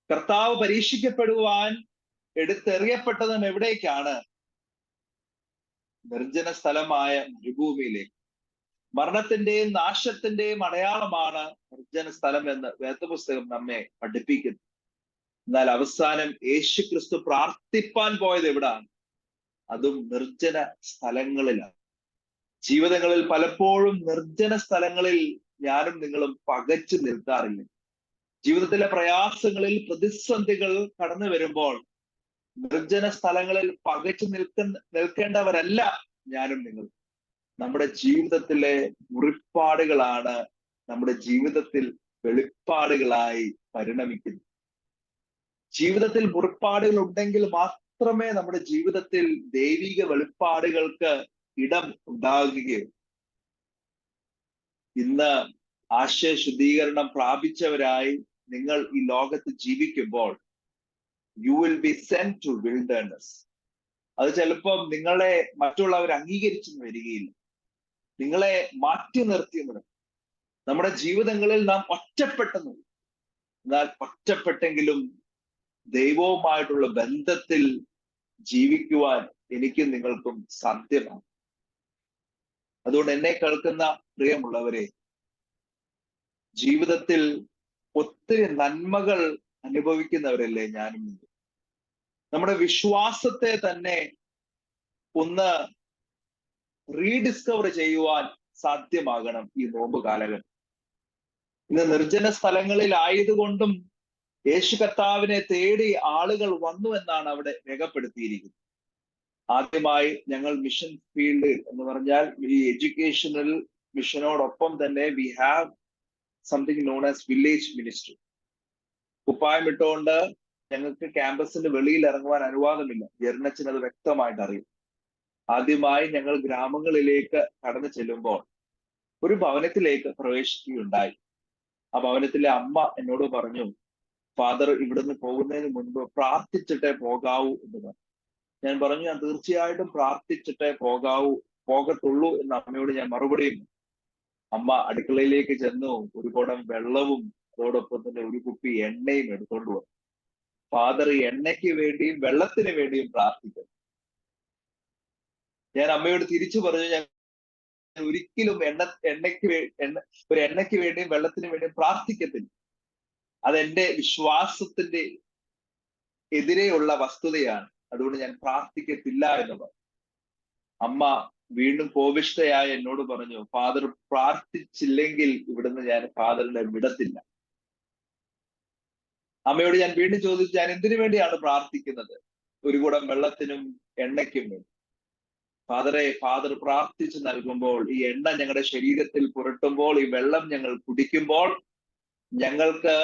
കർത്താവ് പരീക്ഷിക്കപ്പെടുവാൻ എടുത്തെറിയപ്പെട്ടതും എവിടേക്കാണ്? നിർജ്ജന സ്ഥലമായ മരുഭൂമിയിലേക്ക്. മരണത്തിന്റെയും നാശത്തിന്റെയും അടയാളമാണ് നിർജ്ജന സ്ഥലം എന്ന് വേദപുസ്തകം നമ്മെ പഠിപ്പിക്കുന്നു. എന്നാൽ അവസാനം യേശു ക്രിസ്തു പ്രാർത്ഥിപ്പാൻ പോയത് എവിടാണ്? അതും നിർജ്ജന സ്ഥലങ്ങളിലാണ്. ജീവിതങ്ങളിൽ പലപ്പോഴും നിർജ്ജന സ്ഥലങ്ങളിൽ ഞാനും നിങ്ങളും പകച്ചു നിൽക്കാറില്ല. ജീവിതത്തിലെ പ്രയാസങ്ങളിൽ പ്രതിസന്ധികൾ കടന്നു വരുമ്പോൾ നിർജ്ജന സ്ഥലങ്ങളിൽ പകച്ചു നിൽക്കേണ്ടവരല്ല ഞാനും നിങ്ങൾ. നമ്മുടെ ജീവിതത്തിലെ മുറിപ്പാടുകളാണ് നമ്മുടെ ജീവിതത്തിൽ വെളിപ്പാടുകളായി പരിണമിക്കുന്നത്. ജീവിതത്തിൽ മുറിപ്പാടുകൾ ഉണ്ടെങ്കിൽ മാത്രമേ നമ്മുടെ ജീവിതത്തിൽ ദൈവിക വെളിപ്പാടുകൾക്ക് ഇടം ഉണ്ടാകുകയുള്ളൂ. ഇന്ന് ആശയ ശുദ്ധീകരണം പ്രാപിച്ചവരായി നിങ്ങൾ ഈ ലോകത്ത് ജീവിക്കുമ്പോൾ you will be sent to wilderness. അത് ചിലപ്പം നിങ്ങളെ മറ്റുള്ളവർ അംഗീകരിച്ചെന്ന് വരികയില്ല, നിങ്ങളെ മാറ്റി നിർത്തിയെന്ന്. നമ്മുടെ ജീവിതങ്ങളിൽ നാം ഒറ്റപ്പെട്ടെന്ന്. എന്നാൽ ഒറ്റപ്പെട്ടെങ്കിലും ദൈവവുമായിട്ടുള്ള ബന്ധത്തിൽ ജീവിക്കുവാൻ എനിക്കും നിങ്ങൾക്കും സാധ്യമാണ്. അതുകൊണ്ട് എന്നെ കേൾക്കുന്ന പ്രിയമുള്ളവരെ, ജീവിതത്തിൽ ഒത്തിരി നന്മകൾ അനുഭവിക്കുന്നവരല്ലേ ഞാനും നിങ്ങൾ. നമ്മുടെ വിശ്വാസത്തെ തന്നെ ഒന്ന് റീഡിസ്കവർ ചെയ്യുവാൻ സാധ്യമാകണം ഈ നോമ്പ് കാലഘട്ടം. ഇന്ന് നിർജ്ജന സ്ഥലങ്ങളിലായതുകൊണ്ടും യേശു കർത്താവിനെ തേടി ആളുകൾ വന്നു എന്നാണ് അവിടെ രേഖപ്പെടുത്തിയിരിക്കുന്നത്. ആദ്യമായി ഞങ്ങൾ മിഷൻ ഫീൽഡ് എന്ന് പറഞ്ഞാൽ ഈ എഡ്യൂക്കേഷണൽ മിഷനോടൊപ്പം തന്നെ we have something known as village ministry. കുപ്പായം ഇട്ടുകൊണ്ട് ഞങ്ങൾക്ക് ക്യാമ്പസിന്റെ വെളിയിൽ ഇറങ്ങുവാൻ അനുവാദമില്ല. ജെറിനച്ചൻ അത് വ്യക്തമായിട്ട് അറിയും. ആദ്യമായി ഞങ്ങൾ ഗ്രാമങ്ങളിലേക്ക് കടന്നു ചെല്ലുമ്പോൾ ഒരു ഭവനത്തിലേക്ക് പ്രവേശിക്കുകയുണ്ടായി. ആ ഭവനത്തിലെ അമ്മ എന്നോട് പറഞ്ഞു, ഫാദർ ഇവിടുന്ന് പോകുന്നതിന് മുൻപ് പ്രാർത്ഥിച്ചിട്ടേ പോകാവൂ എന്ന് പറഞ്ഞു. ഞാൻ പറഞ്ഞു, ഞാൻ തീർച്ചയായിട്ടും പ്രാർത്ഥിച്ചിട്ടേ പോകത്തുള്ളൂ എന്ന് അമ്മയോട് ഞാൻ മറുപടിയും. അമ്മ അടുക്കളയിലേക്ക് ചെന്നു ഒരു കുടം വെള്ളവും അതോടൊപ്പം തന്നെ ഒരു കുപ്പി എണ്ണയും എടുത്തോണ്ട് വന്നു. ഫാദർ എണ്ണയ്ക്ക് വേണ്ടിയും വെള്ളത്തിന് വേണ്ടിയും പ്രാർത്ഥിക്കുന്നു. ഞാൻ അമ്മയോട് തിരിച്ചു പറഞ്ഞു, ഞാൻ ഒരിക്കലും എണ്ണയ്ക്ക് വേണ്ടിയും വെള്ളത്തിന് വേണ്ടിയും പ്രാർത്ഥിക്കത്തില്ല. അതെന്റെ വിശ്വാസത്തിന്റെ എതിരെയുള്ള വസ്തുതയാണ്. അതുകൊണ്ട് ഞാൻ പ്രാർത്ഥിക്കത്തില്ല എന്ന് പറഞ്ഞു. അമ്മ വീണ്ടും കോപിഷ്ഠയായി എന്നോട് പറഞ്ഞു, ഫാദർ പ്രാർത്ഥിച്ചില്ലെങ്കിൽ ഇവിടുന്ന് ഞാൻ ഫാദറിനെ വിടത്തില്ല. അമ്മയോട് ഞാൻ വീണ്ടും ചോദിച്ചു, ഞാൻ എന്തിനു വേണ്ടിയാണ് പ്രാർത്ഥിക്കുന്നത്? ഒരു കുടം വെള്ളത്തിനും എണ്ണയ്ക്കും വേണ്ടി. ഫാദർ പ്രാർത്ഥിച്ചു നൽകുമ്പോൾ, ഈ എണ്ണ ഞങ്ങളുടെ ശരീരത്തിൽ പുരട്ടുമ്പോൾ, ഈ വെള്ളം ഞങ്ങൾ കുടിക്കുമ്പോൾ ഞങ്ങൾക്ക്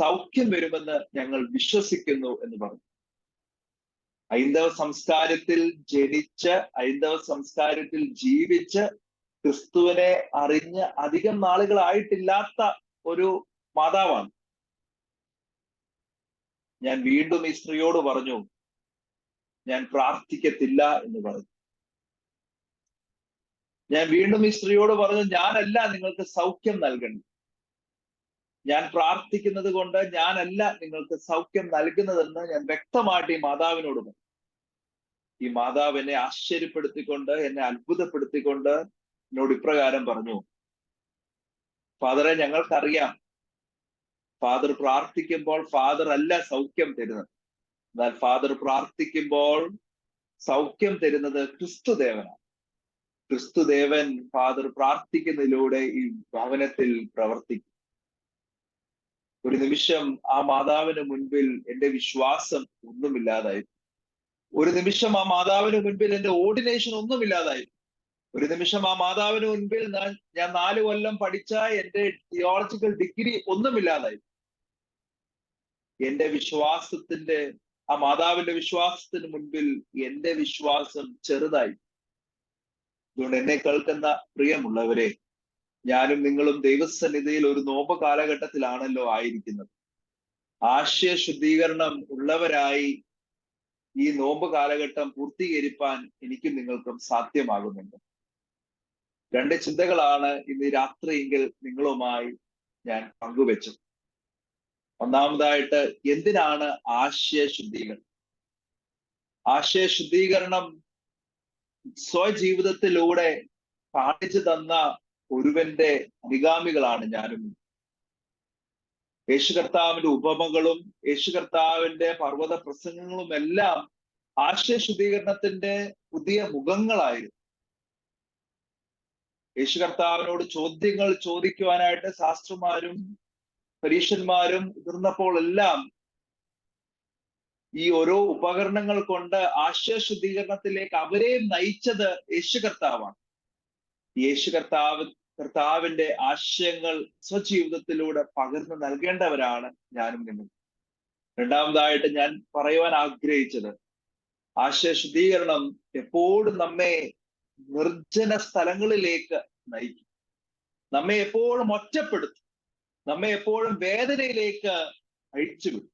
സൗഖ്യം വരുമെന്ന് ഞങ്ങൾ വിശ്വസിക്കുന്നു എന്ന് പറഞ്ഞു. ഹൈന്ദവ സംസ്കാരത്തിൽ ജനിച്ച് ഹൈന്ദവ സംസ്കാരത്തിൽ ജീവിച്ച് ക്രിസ്തുവിനെ അറിഞ്ഞ് അധികം നാളുകളായിട്ടില്ലാത്ത ഒരു മാതാവാണ്. ഞാൻ വീണ്ടും ഈ സ്ത്രീയോട് പറഞ്ഞു, ഞാൻ പ്രാർത്ഥിക്കത്തില്ല എന്ന് പറഞ്ഞു. ഞാൻ വീണ്ടും ഈ സ്ത്രീയോട് പറഞ്ഞു, ഞാനല്ല നിങ്ങൾക്ക് സൗഖ്യം നൽകേണ്ടത്. ഞാൻ പ്രാർത്ഥിക്കുന്നത് കൊണ്ട് ഞാനല്ല നിങ്ങൾക്ക് സൗഖ്യം നൽകുന്നതെന്ന് ഞാൻ വ്യക്തമായിട്ട് ഈ മാതാവിനോട് പറഞ്ഞു. ഈ മാതാവ് എന്നെ ആശ്ചര്യപ്പെടുത്തിക്കൊണ്ട്, എന്നെ അത്ഭുതപ്പെടുത്തിക്കൊണ്ട് എന്നോട് ഇപ്രകാരം പറഞ്ഞു, ഫാദറെ, ഞങ്ങൾക്കറിയാം ഫാദർ പ്രാർത്ഥിക്കുമ്പോൾ ഫാദർ അല്ല സൗഖ്യം തരുന്നത്. എന്നാൽ ഫാദർ പ്രാർത്ഥിക്കുമ്പോൾ സൗഖ്യം തരുന്നത് ക്രിസ്തുദേവനാണ്. ക്രിസ്തുദേവൻ ഫാദർ പ്രാർത്ഥിക്കുന്നതിലൂടെ ഈ ഭവനത്തിൽ പ്രവർത്തിക്കും. ഒരു നിമിഷം ആ മാതാവിന് മുൻപിൽ എൻ്റെ വിശ്വാസം ഒന്നുമില്ലാതായി. ഒരു നിമിഷം ആ മാതാവിന് മുൻപിൽ എൻ്റെ ഓർഡിനേഷൻ ഒന്നുമില്ലാതായി. ഒരു നിമിഷം ആ മാതാവിന് മുൻപിൽ ഞാൻ 4 കൊല്ലം പഠിച്ച എൻ്റെ തിയോളജിക്കൽ ഡിഗ്രി ഒന്നുമില്ലാതായി. എൻ്റെ വിശ്വാസത്തിന്റെ, ആ മാതാവിന്റെ വിശ്വാസത്തിന് മുൻപിൽ എൻ്റെ വിശ്വാസം ചെറുതായി. അതുകൊണ്ട് എന്നെ കേൾക്കുന്ന പ്രിയമുള്ളവരെ, ഞാനും നിങ്ങളും ദൈവസന്നിധിയിൽ ഒരു നോമ്പ് കാലഘട്ടത്തിലാണല്ലോ ആയിരിക്കുന്നത്. ആശയ ശുദ്ധീകരണം ഉള്ളവരായി ഈ നോമ്പ് കാലഘട്ടം പൂർത്തീകരിപ്പാൻ എനിക്കും നിങ്ങൾക്കും സാധ്യമാകുന്നുണ്ട്. 2 ചിന്തകളാണ് ഇന്ന് രാത്രിയെങ്കിൽ നിങ്ങളുമായി ഞാൻ പങ്കുവെച്ചത്. ഒന്നാമതായിട്ട്, എന്തിനാണ് ആശയ ശുദ്ധീകരണം? ആശയ ശുദ്ധീകരണം സ്വജീവിതത്തിലൂടെ കാണിച്ചു തന്ന ഒരുവന്റെ അനുഗാമികളാണ് ഞാനും. യേശു കർത്താവിന്റെ ഉപമകളും യേശു കർത്താവിന്റെ പർവ്വത പ്രസംഗങ്ങളും എല്ലാം ആശയ ശുദ്ധീകരണത്തിന്റെ പുതിയ മുഖങ്ങളായിരുന്നു. യേശു കർത്താവിനോട് ചോദ്യങ്ങൾ ചോദിക്കുവാനായിട്ട് ശാസ്ത്രന്മാരും പരീക്ഷന്മാരും മുതിർന്നപ്പോൾ എല്ലാം ഈ ഓരോ ഉപകരണങ്ങൾ കൊണ്ട് ആശയ ശുദ്ധീകരണത്തിലേക്ക് അവരെ നയിച്ചത് യേശു കർത്താവാണ്. യേശു കർത്താവിന്റെ ആശയങ്ങൾ സ്വജീവിതത്തിലൂടെ പകർന്നു നൽകേണ്ടവരാണ് ഞാനും നിന്നും. രണ്ടാമതായിട്ട് ഞാൻ പറയുവാൻ ആഗ്രഹിച്ചത്, ആശയ ശുദ്ധീകരണം എപ്പോഴും നമ്മെ നിർജ്ജന സ്ഥലങ്ങളിലേക്ക് നയിക്കും, നമ്മെ എപ്പോഴും ഒറ്റപ്പെടുത്തും, നമ്മെ എപ്പോഴും വേദനയിലേക്ക് അഴിച്ചുവിടും.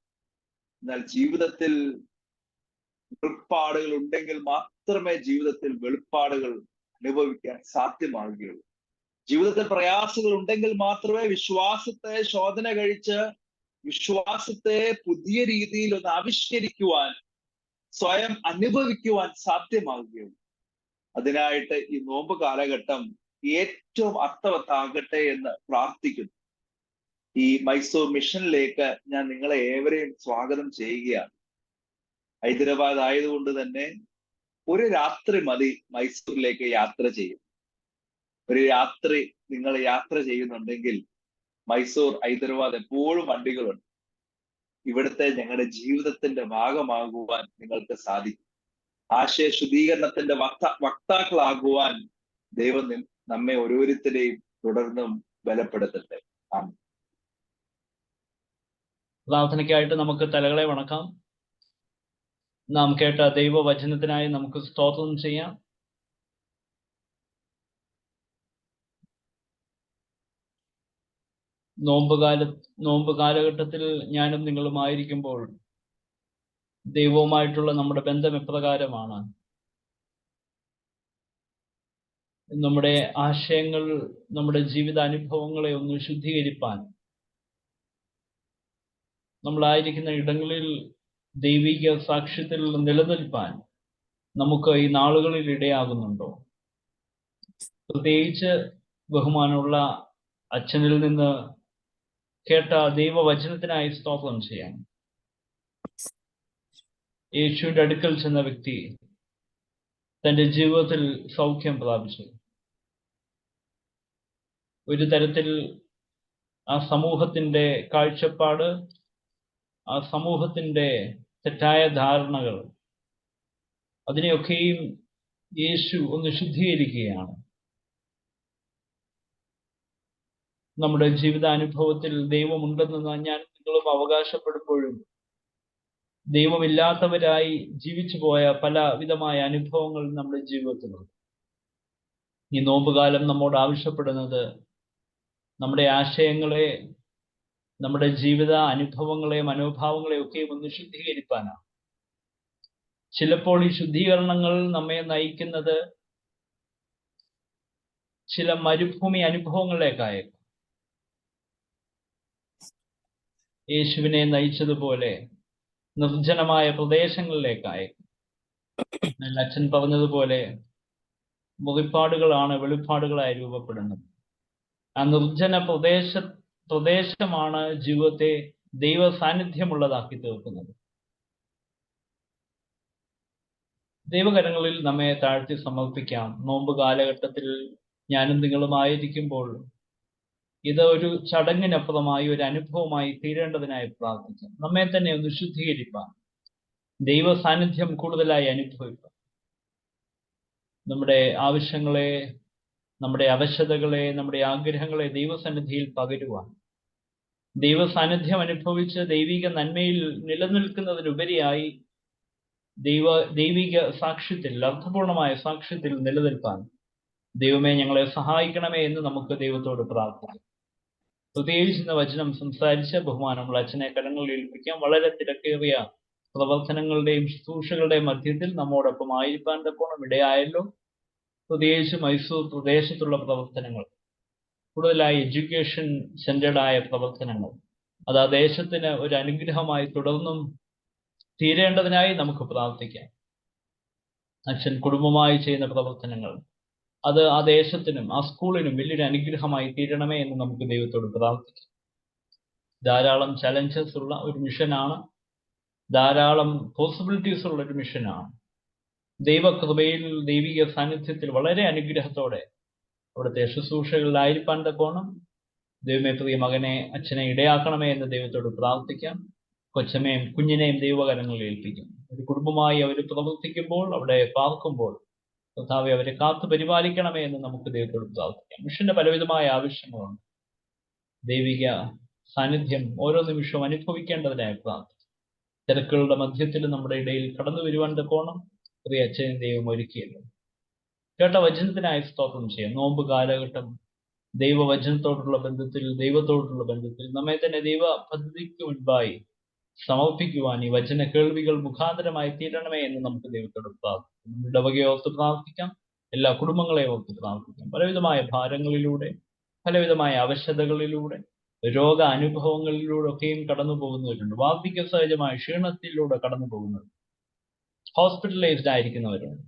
എന്നാൽ ജീവിതത്തിൽ വെളിപ്പാടുകൾ ഉണ്ടെങ്കിൽ മാത്രമേ ജീവിതത്തിൽ വെളിപ്പാടുകൾ അനുഭവിക്കാൻ സാധ്യമാവുകയുള്ളൂ. ജീവിതത്തിൽ പ്രയാസങ്ങൾ ഉണ്ടെങ്കിൽ മാത്രമേ വിശ്വാസത്തെ ശോധന കഴിച്ച് വിശ്വാസത്തെ പുതിയ രീതിയിൽ ഒന്ന് ആവിഷ്കരിക്കുവാൻ, സ്വയം അനുഭവിക്കുവാൻ സാധ്യമാവുകയുള്ളൂ. അതിനായിട്ട് ഈ നോമ്പ് കാലഘട്ടം ഏറ്റവും അർത്ഥവത്താകട്ടെ എന്ന് പ്രാർത്ഥിക്കുന്നു. ഈ മൈസൂർ മിഷനിലേക്ക് ഞാൻ നിങ്ങളെ ഏവരെയും സ്വാഗതം ചെയ്യുകയാണ്. ഹൈദരാബാദ് ആയതുകൊണ്ട് തന്നെ ഒരു രാത്രി മതി മൈസൂരിലേക്ക് യാത്ര ചെയ്യും. ഒരു രാത്രി നിങ്ങൾ യാത്ര ചെയ്യുന്നുണ്ടെങ്കിൽ മൈസൂർ, ഹൈദരാബാദ് എപ്പോഴും വണ്ടികളുണ്ട്. ഇവിടുത്തെ ഞങ്ങളുടെ ജീവിതത്തിന്റെ ഭാഗമാകുവാൻ നിങ്ങൾക്ക് സാധിക്കും. ആശയ ശുദ്ധീകരണത്തിന്റെ വക്താക്കളാകുവാൻ ദൈവം നമ്മെ ഓരോരുത്തരെയും തുടർന്നും ബലപ്പെടുത്തട്ടെ. ആമേൻ. പ്രാർത്ഥനയ്ക്കായിട്ട് നമുക്ക് തലകളെ വണക്കാം. നാം കേട്ട ദൈവവചനത്തിനായി നമുക്ക് സ്തോത്രം ചെയ്യാം. നോമ്പ് കാലഘട്ടത്തിൽ ഞാനും നിങ്ങളുമായിരിക്കുമ്പോൾ ദൈവവുമായിട്ടുള്ള നമ്മുടെ ബന്ധം എപ്രകാരമാണ്? നമ്മുടെ ആശയങ്ങൾ, നമ്മുടെ ജീവിതാനുഭവങ്ങളെ ഒന്ന് ശുദ്ധീകരിപ്പാൻ, നമ്മളായിരിക്കുന്ന ഇടങ്ങളിൽ ദൈവിക സാക്ഷ്യത്തിൽ നിലനിൽപ്പാൻ നമുക്ക് ഈ നാളുകളിൽ ഇടയാകുന്നുണ്ടോ? പ്രത്യേകിച്ച് ബഹുമാനമുള്ള അച്ഛനിൽ നിന്ന് കേട്ട ദൈവവചനത്തിനായി സ്തോത്രം ചെയ്യാം. യേശുവിന്റെ അടുക്കൽ ചെന്ന വ്യക്തി തന്റെ ജീവിതത്തിൽ സൗഖ്യം പ്രാപിച്ചു. ഒരു തരത്തിൽ ആ സമൂഹത്തിന്റെ കാഴ്ചപ്പാട്, ആ സമൂഹത്തിന്റെ തെറ്റായ ധാരണകൾ, അതിനെയൊക്കെയും യേശു ഒന്ന് ശുദ്ധീകരിക്കുകയാണ്. നമ്മുടെ ജീവിതാനുഭവത്തിൽ ദൈവമുണ്ടെന്ന് ഞാൻ നിങ്ങളും അവകാശപ്പെടുമ്പോഴും ദൈവമില്ലാത്തവരായി ജീവിച്ചു പോയ പല വിധമായ അനുഭവങ്ങൾ നമ്മുടെ ജീവിതത്തിലുണ്ട്. ഈ നോമ്പുകാലം നമ്മോട് ആവശ്യപ്പെടുന്നത് നമ്മുടെ ആശയങ്ങളെ, നമ്മുടെ ജീവിത അനുഭവങ്ങളെ, മനോഭാവങ്ങളെ ഒക്കെ ഒന്ന് ശുദ്ധീകരിക്കാനാണ്. ചിലപ്പോൾ ഈ ശുദ്ധീകരണങ്ങൾ നമ്മെ നയിക്കുന്നത് ചില മരുഭൂമി അനുഭവങ്ങളിലേക്കായേക്കും. യേശുവിനെ നയിച്ചതുപോലെ നിർജ്ജനമായ പ്രദേശങ്ങളിലേക്കായേക്കും. അച്ഛൻ പറഞ്ഞതുപോലെ മുറിപ്പാടുകളാണ് വെളിപ്പാടുകളായി രൂപപ്പെടുന്നത്. ആ നിർജ്ജന പ്രദേശമാണ് ജീവിതത്തെ ദൈവ സാന്നിധ്യമുള്ളതാക്കി തീർക്കുന്നത്. ദൈവകരങ്ങളിൽ നമ്മെ താഴ്ത്തി സമർപ്പിക്കാം. നോമ്പ് കാലഘട്ടത്തിൽ ഞാനും നിങ്ങളുമായിരിക്കുമ്പോൾ ഇത് ഒരു ചടങ്ങിനപ്പുറമായി, ഒരു അനുഭവമായി തീരേണ്ടതിനായി പ്രാർത്ഥിക്കാം. നമ്മെ തന്നെ ഒന്ന് ശുദ്ധീകരിപ്പാൻ, ദൈവ സാന്നിധ്യം കൂടുതലായി അനുഭവിപ്പാൻ, നമ്മുടെ ആവശ്യങ്ങളെ, നമ്മുടെ അവശതകളെ, നമ്മുടെ ആഗ്രഹങ്ങളെ ദൈവസന്നിധിയിൽ പകരുവാൻ, ദൈവ സാന്നിധ്യം അനുഭവിച്ച് ദൈവിക നന്മയിൽ നിലനിൽക്കുന്നതിനുപരിയായി ദൈവിക സാക്ഷ്യത്തിൽ, അർത്ഥപൂർണമായ സാക്ഷ്യത്തിൽ നിലനിൽപ്പാൻ ദൈവമേ ഞങ്ങളെ സഹായിക്കണമേ എന്ന് നമുക്ക് ദൈവത്തോട് പ്രാർത്ഥിക്കാം. പ്രത്യേകിച്ച് ഇന്ന് വചനം സംസാരിച്ച ബഹുമാനമുള്ള അച്ഛനെ കരങ്ങളിൽ ഏൽപ്പിക്കാം. വളരെ തിരക്കേറിയ പ്രവർത്തനങ്ങളുടെയും ശുശ്രൂഷകളുടെയും മധ്യത്തിൽ നമ്മോടൊപ്പം ആയിരിക്കാൻ തക്കോണം ഇടയായല്ലോ. പ്രത്യേകിച്ച് മൈസൂർ പ്രദേശത്തുള്ള പ്രവർത്തനങ്ങൾ, കൂടുതലായി എഡ്യൂക്കേഷൻ സെന്റേഡായ പ്രവർത്തനങ്ങൾ, അത് ആ ദേശത്തിന് ഒരു അനുഗ്രഹമായി തുടർന്നും തീരേണ്ടതിനായി നമുക്ക് പ്രാർത്ഥിക്കാം. അച്ഛൻ കുടുംബമായി ചെയ്യുന്ന പ്രവർത്തനങ്ങൾ, അത് ആ ദേശത്തിനും ആ സ്കൂളിനും വലിയൊരു അനുഗ്രഹമായി തീരണമേ എന്ന് നമുക്ക് ദൈവത്തോട് പ്രാർത്ഥിക്കാം. ധാരാളം ചലഞ്ചസ് ഉള്ള ഒരു മിഷനാണ്, ധാരാളം പോസിബിലിറ്റീസ് ഉള്ള ഒരു മിഷനാണ്. ദൈവകൃപയിൽ, ദൈവിക സാന്നിധ്യത്തിൽ വളരെ അനുഗ്രഹത്തോടെ അവിടുത്തെ ശുശ്രൂഷകളിലായിരിക്കാൻ തക്കോണം ദൈവമേ പ്രിയ മകനെ, അച്ഛനെ ഇടയാക്കണമേ എന്ന് ദൈവത്തോട് പ്രാർത്ഥിക്കാം. കൊച്ചമ്മയും കുഞ്ഞിനെയും ദൈവകരങ്ങളിൽ ഏൽപ്പിക്കും. ഒരു കുടുംബമായി അവർ പ്രവർത്തിക്കുമ്പോൾ, അവിടെ പാർക്കുമ്പോൾ കർത്താവേ അവരെ കാത്തു പരിപാലിക്കണമേ എന്ന് നമുക്ക് ദൈവത്തോട് പ്രാർത്ഥിക്കാം. മിഷന്റെ പലവിധമായ ആവശ്യങ്ങളുണ്ട്. ദൈവിക സാന്നിധ്യം ഓരോ നിമിഷവും അനുഭവിക്കേണ്ടതിനായി പ്രാർത്ഥിക്കാം. തിരക്കുകളുടെ മധ്യത്തിൽ നമ്മുടെ ഇടയിൽ കടന്നു വരുവാൻ തക്കോണം പ്രിയ അച്ഛനെ ദൈവം ഒരുക്കിയല്ലോ. കേട്ട വചനത്തിനായി സ്തോത്രം ചെയ്യാം. നോമ്പ് കാലഘട്ടം ദൈവവചനത്തോടുള്ള ബന്ധത്തിൽ, ദൈവത്തോടുള്ള ബന്ധത്തിൽ നമ്മെ തന്നെ ദൈവ പദ്ധതിക്ക് മുൻപായി സമർപ്പിക്കുവാൻ ഈ വചന കേൾവികൾ മുഖാന്തരമായി തീരണമേ എന്ന് നമുക്ക് ദൈവത്തോട് പ്രാർത്ഥിക്കാം. ഇടവകയെ ഓർത്ത് പ്രാർത്ഥിക്കാം, എല്ലാ കുടുംബങ്ങളെയും ഓർത്ത് പ്രാർത്ഥിക്കാം. പലവിധമായ ഭാരങ്ങളിലൂടെ, പലവിധമായ അവശതകളിലൂടെ, രോഗ അനുഭവങ്ങളിലൂടെ ഒക്കെയും കടന്നു പോകുന്നവരുണ്ട്. വാർദ്ധക്യ സഹജമായ ക്ഷീണത്തിലൂടെ കടന്നു പോകുന്നവരുണ്ട്. ഹോസ്പിറ്റലൈസ്ഡ് ആയിരിക്കുന്നവരുണ്ട്.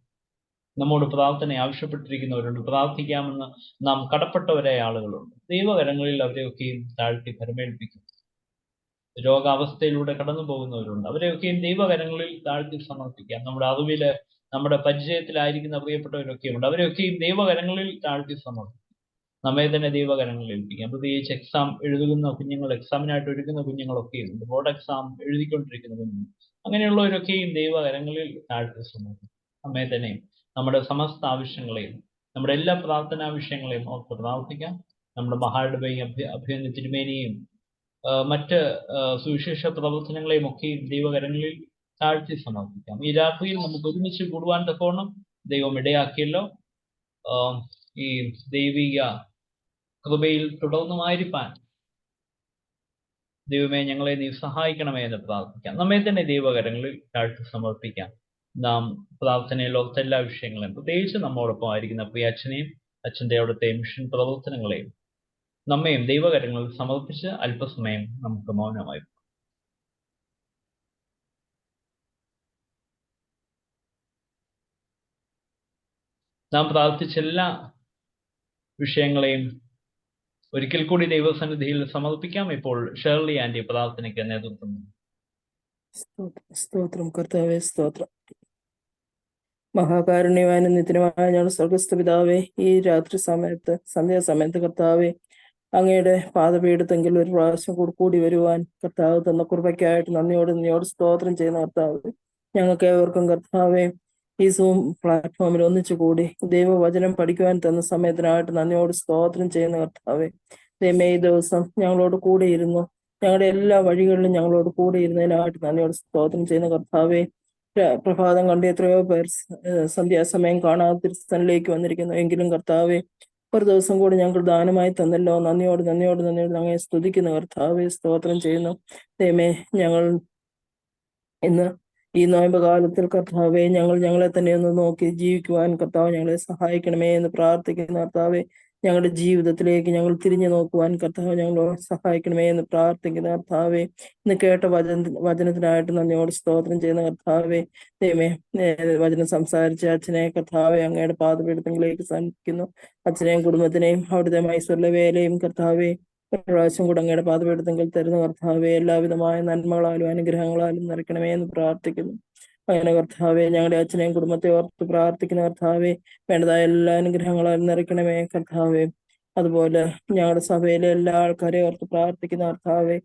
നമ്മോട് പ്രാർത്ഥന ആവശ്യപ്പെട്ടിരിക്കുന്നവരുണ്ട്. പ്രാർത്ഥിക്കാമെന്ന് നാം കടപ്പെട്ടവരായ ആളുകളുണ്ട്. ദൈവകരങ്ങളിൽ അവരെയൊക്കെയും താഴ്ത്തി പരമേൽപ്പിക്കും. രോഗാവസ്ഥയിലൂടെ കടന്നു പോകുന്നവരുണ്ട്. അവരെയൊക്കെയും ദൈവകരങ്ങളിൽ താഴ്ത്തി സമർപ്പിക്കാം. നമ്മുടെ അറിവില്, നമ്മുടെ പരിചയത്തിലായിരിക്കുന്ന പ്രിയപ്പെട്ടവരൊക്കെയും ഉണ്ട്. അവരെയൊക്കെയും ദൈവകരങ്ങളിൽ താഴ്ത്തി സമർപ്പിക്കാം. നമ്മെ തന്നെ ദൈവകരങ്ങളിൽ ഏൽപ്പിക്കാം. പ്രത്യേകിച്ച് എക്സാം എഴുതുന്ന കുഞ്ഞുങ്ങൾ, എക്സാമിനായിട്ട് ഒരുക്കുന്ന കുഞ്ഞുങ്ങളൊക്കെയും ഉണ്ട്. ബോർഡ് എക്സാം എഴുതിക്കൊണ്ടിരിക്കുന്ന കുഞ്ഞുങ്ങൾ, അങ്ങനെയുള്ളവരൊക്കെയും ദൈവകരങ്ങളിൽ താഴ്ത്തി സമർപ്പിക്കും. നമ്മെ തന്നെ, നമ്മുടെ സമസ്ത ആവശ്യങ്ങളെയും, നമ്മുടെ എല്ലാ പ്രാർത്ഥനാ വിഷയങ്ങളെയും ഓർത്ത് പ്രാർത്ഥിക്കാം. നമ്മുടെ മഹാടുബയും അഭിനന്ദ തിരുമേനിയും മറ്റ് സുവിശേഷ പ്രവർത്തനങ്ങളെയും ഒക്കെയും ദൈവകരങ്ങളിൽ താഴ്ത്തി സമർപ്പിക്കാം. ഈ രാത്രിയിൽ നമുക്ക് ഒരുമിച്ച് കൂടുവാൻ തക്കോണം ദൈവം ഇടയാക്കിയല്ലോ. ഈ ദൈവിക കൃപയിൽ തുടർന്നുമായിരിക്കാൻ ദൈവമേ ഞങ്ങളെ നീ സഹായിക്കണമേ എന്ന് പ്രാർത്ഥിക്കാം. നമ്മെ തന്നെ ദൈവകരങ്ങളിൽ താഴ്ത്തി സമർപ്പിക്കാം. നാം പ്രാർത്ഥനയിൽ ഓർത്ത എല്ലാ വിഷയങ്ങളെയും, പ്രത്യേകിച്ച് നമ്മോടൊപ്പം ആയിരിക്കുന്ന പ്രിയ അച്ഛനെയും അച്ഛൻ്റെ അവിടുത്തെ മിഷൻ പ്രവർത്തനങ്ങളെയും നമ്മയും ദൈവകരങ്ങളിൽ സമർപ്പിച്ച് അല്പസമയം നമുക്ക് മൗനമായി. നാം പ്രാർത്ഥിച്ച എല്ലാ വിഷയങ്ങളെയും ഒരിക്കൽ കൂടി ദൈവസന്നിധിയിൽ സമർപ്പിക്കാം. ഇപ്പോൾ ഷേർലി ആന്റി പ്രാർത്ഥനയ്ക്ക് നേതൃത്വം. സ്തോത്രം കർത്താവേ, സ്തോത്രം. മഹാകാരുണ്യവാനും നിത്യനുമായ ഞങ്ങളുടെ സ്വർഗസ്ഥ പിതാവേ, ഈ രാത്രി സമയത്ത്, സന്ധ്യാസമയത്ത് കർത്താവേ, അങ്ങയുടെ പാദപീഠത്തെങ്കിൽ ഒരു പ്രാവശ്യം കൂടി വരുവാൻ കർത്താവ് തന്ന കൃപയ്ക്കായിട്ട് നന്ദിയോട് സ്തോത്രം ചെയ്യുന്ന കർത്താവ്, ഞങ്ങൾക്ക് ഏവർക്കും കർത്താവേ ഈ സൂം പ്ലാറ്റ്ഫോമിൽ ഒന്നിച്ചു കൂടി ദൈവവചനം പഠിക്കുവാൻ തന്ന സമയത്തിനായിട്ട് നന്ദിയോട് സ്തോത്രം ചെയ്യുന്ന കർത്താവേ, ദൈവമേ ഈ ദിവസം ഞങ്ങളോട് കൂടെ ഇരുന്നു, ഞങ്ങളുടെ എല്ലാ വഴികളിലും ഞങ്ങളോട് കൂടെ ഇരുന്നതിനായിട്ട് നന്ദിയോട് സ്തോത്രം ചെയ്യുന്ന കർത്താവേ, പ്രഭാതം കണ്ട് എത്രയോ പേർ സന്ധ്യാസമയം കാണാതെ തിരുസ്ഥനിലേക്ക് വന്നിരിക്കുന്നു. എങ്കിലും കർത്താവേ, ഒരു ദിവസം കൂടി ഞങ്ങൾക്ക് ദാനമായി തന്നല്ലോ. നന്ദിയോട് ഞങ്ങളെ സ്തുതിക്കുന്ന കർത്താവേ, സ്തോത്രം ചെയ്യുന്നു. ദൈവമേ, ഞങ്ങൾ ഇന്ന് ഈ നോയമ്പ് കാലത്തിൽ കർത്താവെ ഞങ്ങളെ തന്നെ ഒന്ന് നോക്കി ജീവിക്കുവാൻ കർത്താവ് ഞങ്ങളെ സഹായിക്കണമേ എന്ന് പ്രാർത്ഥിക്കുന്ന കർത്താവെ, ഞങ്ങളുടെ ജീവിതത്തിലേക്ക് ഞങ്ങൾ തിരിഞ്ഞു നോക്കുവാൻ കർത്താവ് ഞങ്ങളോട് സഹായിക്കണമേ എന്ന് പ്രാർത്ഥിക്കുന്ന കർത്താവെ, ഇന്ന് കേട്ട വചനത്തിനായിട്ട് നന്ദിയോട് സ്തോത്രം ചെയ്യുന്ന കർത്താവെ, ദൈവമേ വചനം സംസാരിച്ച അച്ഛനെ കർത്താവെ അങ്ങയുടെ പാദപീഠത്തിലേക്ക് സമർപ്പിക്കുന്നു. അച്ഛനെയും കുടുംബത്തിനെയും അവിടുത്തെ മൈസൂരിലെ വേലയും കർത്താവെ ഒരു പ്രാവശ്യം കൂടെ അങ്ങയുടെ പാദപീഠത്തിൽ തരുന്ന കർത്താവെ, എല്ലാവിധമായ നന്മകളാലും അനുഗ്രഹങ്ങളാലും നിറയ്ക്കണമേ എന്ന് പ്രാർത്ഥിക്കുന്നു. അങ്ങനെ കർത്താവെ, ഞങ്ങളുടെ അച്ഛനെയും കുടുംബത്തെ ഓർത്ത് പ്രാർത്ഥിക്കുന്ന കർത്താവെ, വേണ്ടതായ എല്ലാ അനുഗ്രഹങ്ങളാലും നിറയ്ക്കണമേ കർത്താവെ. അതുപോലെ ഞങ്ങളുടെ സഭയിലെ എല്ലാ ആൾക്കാരെയും ഓർത്ത് പ്രാർത്ഥിക്കുന്ന കർത്താവെ,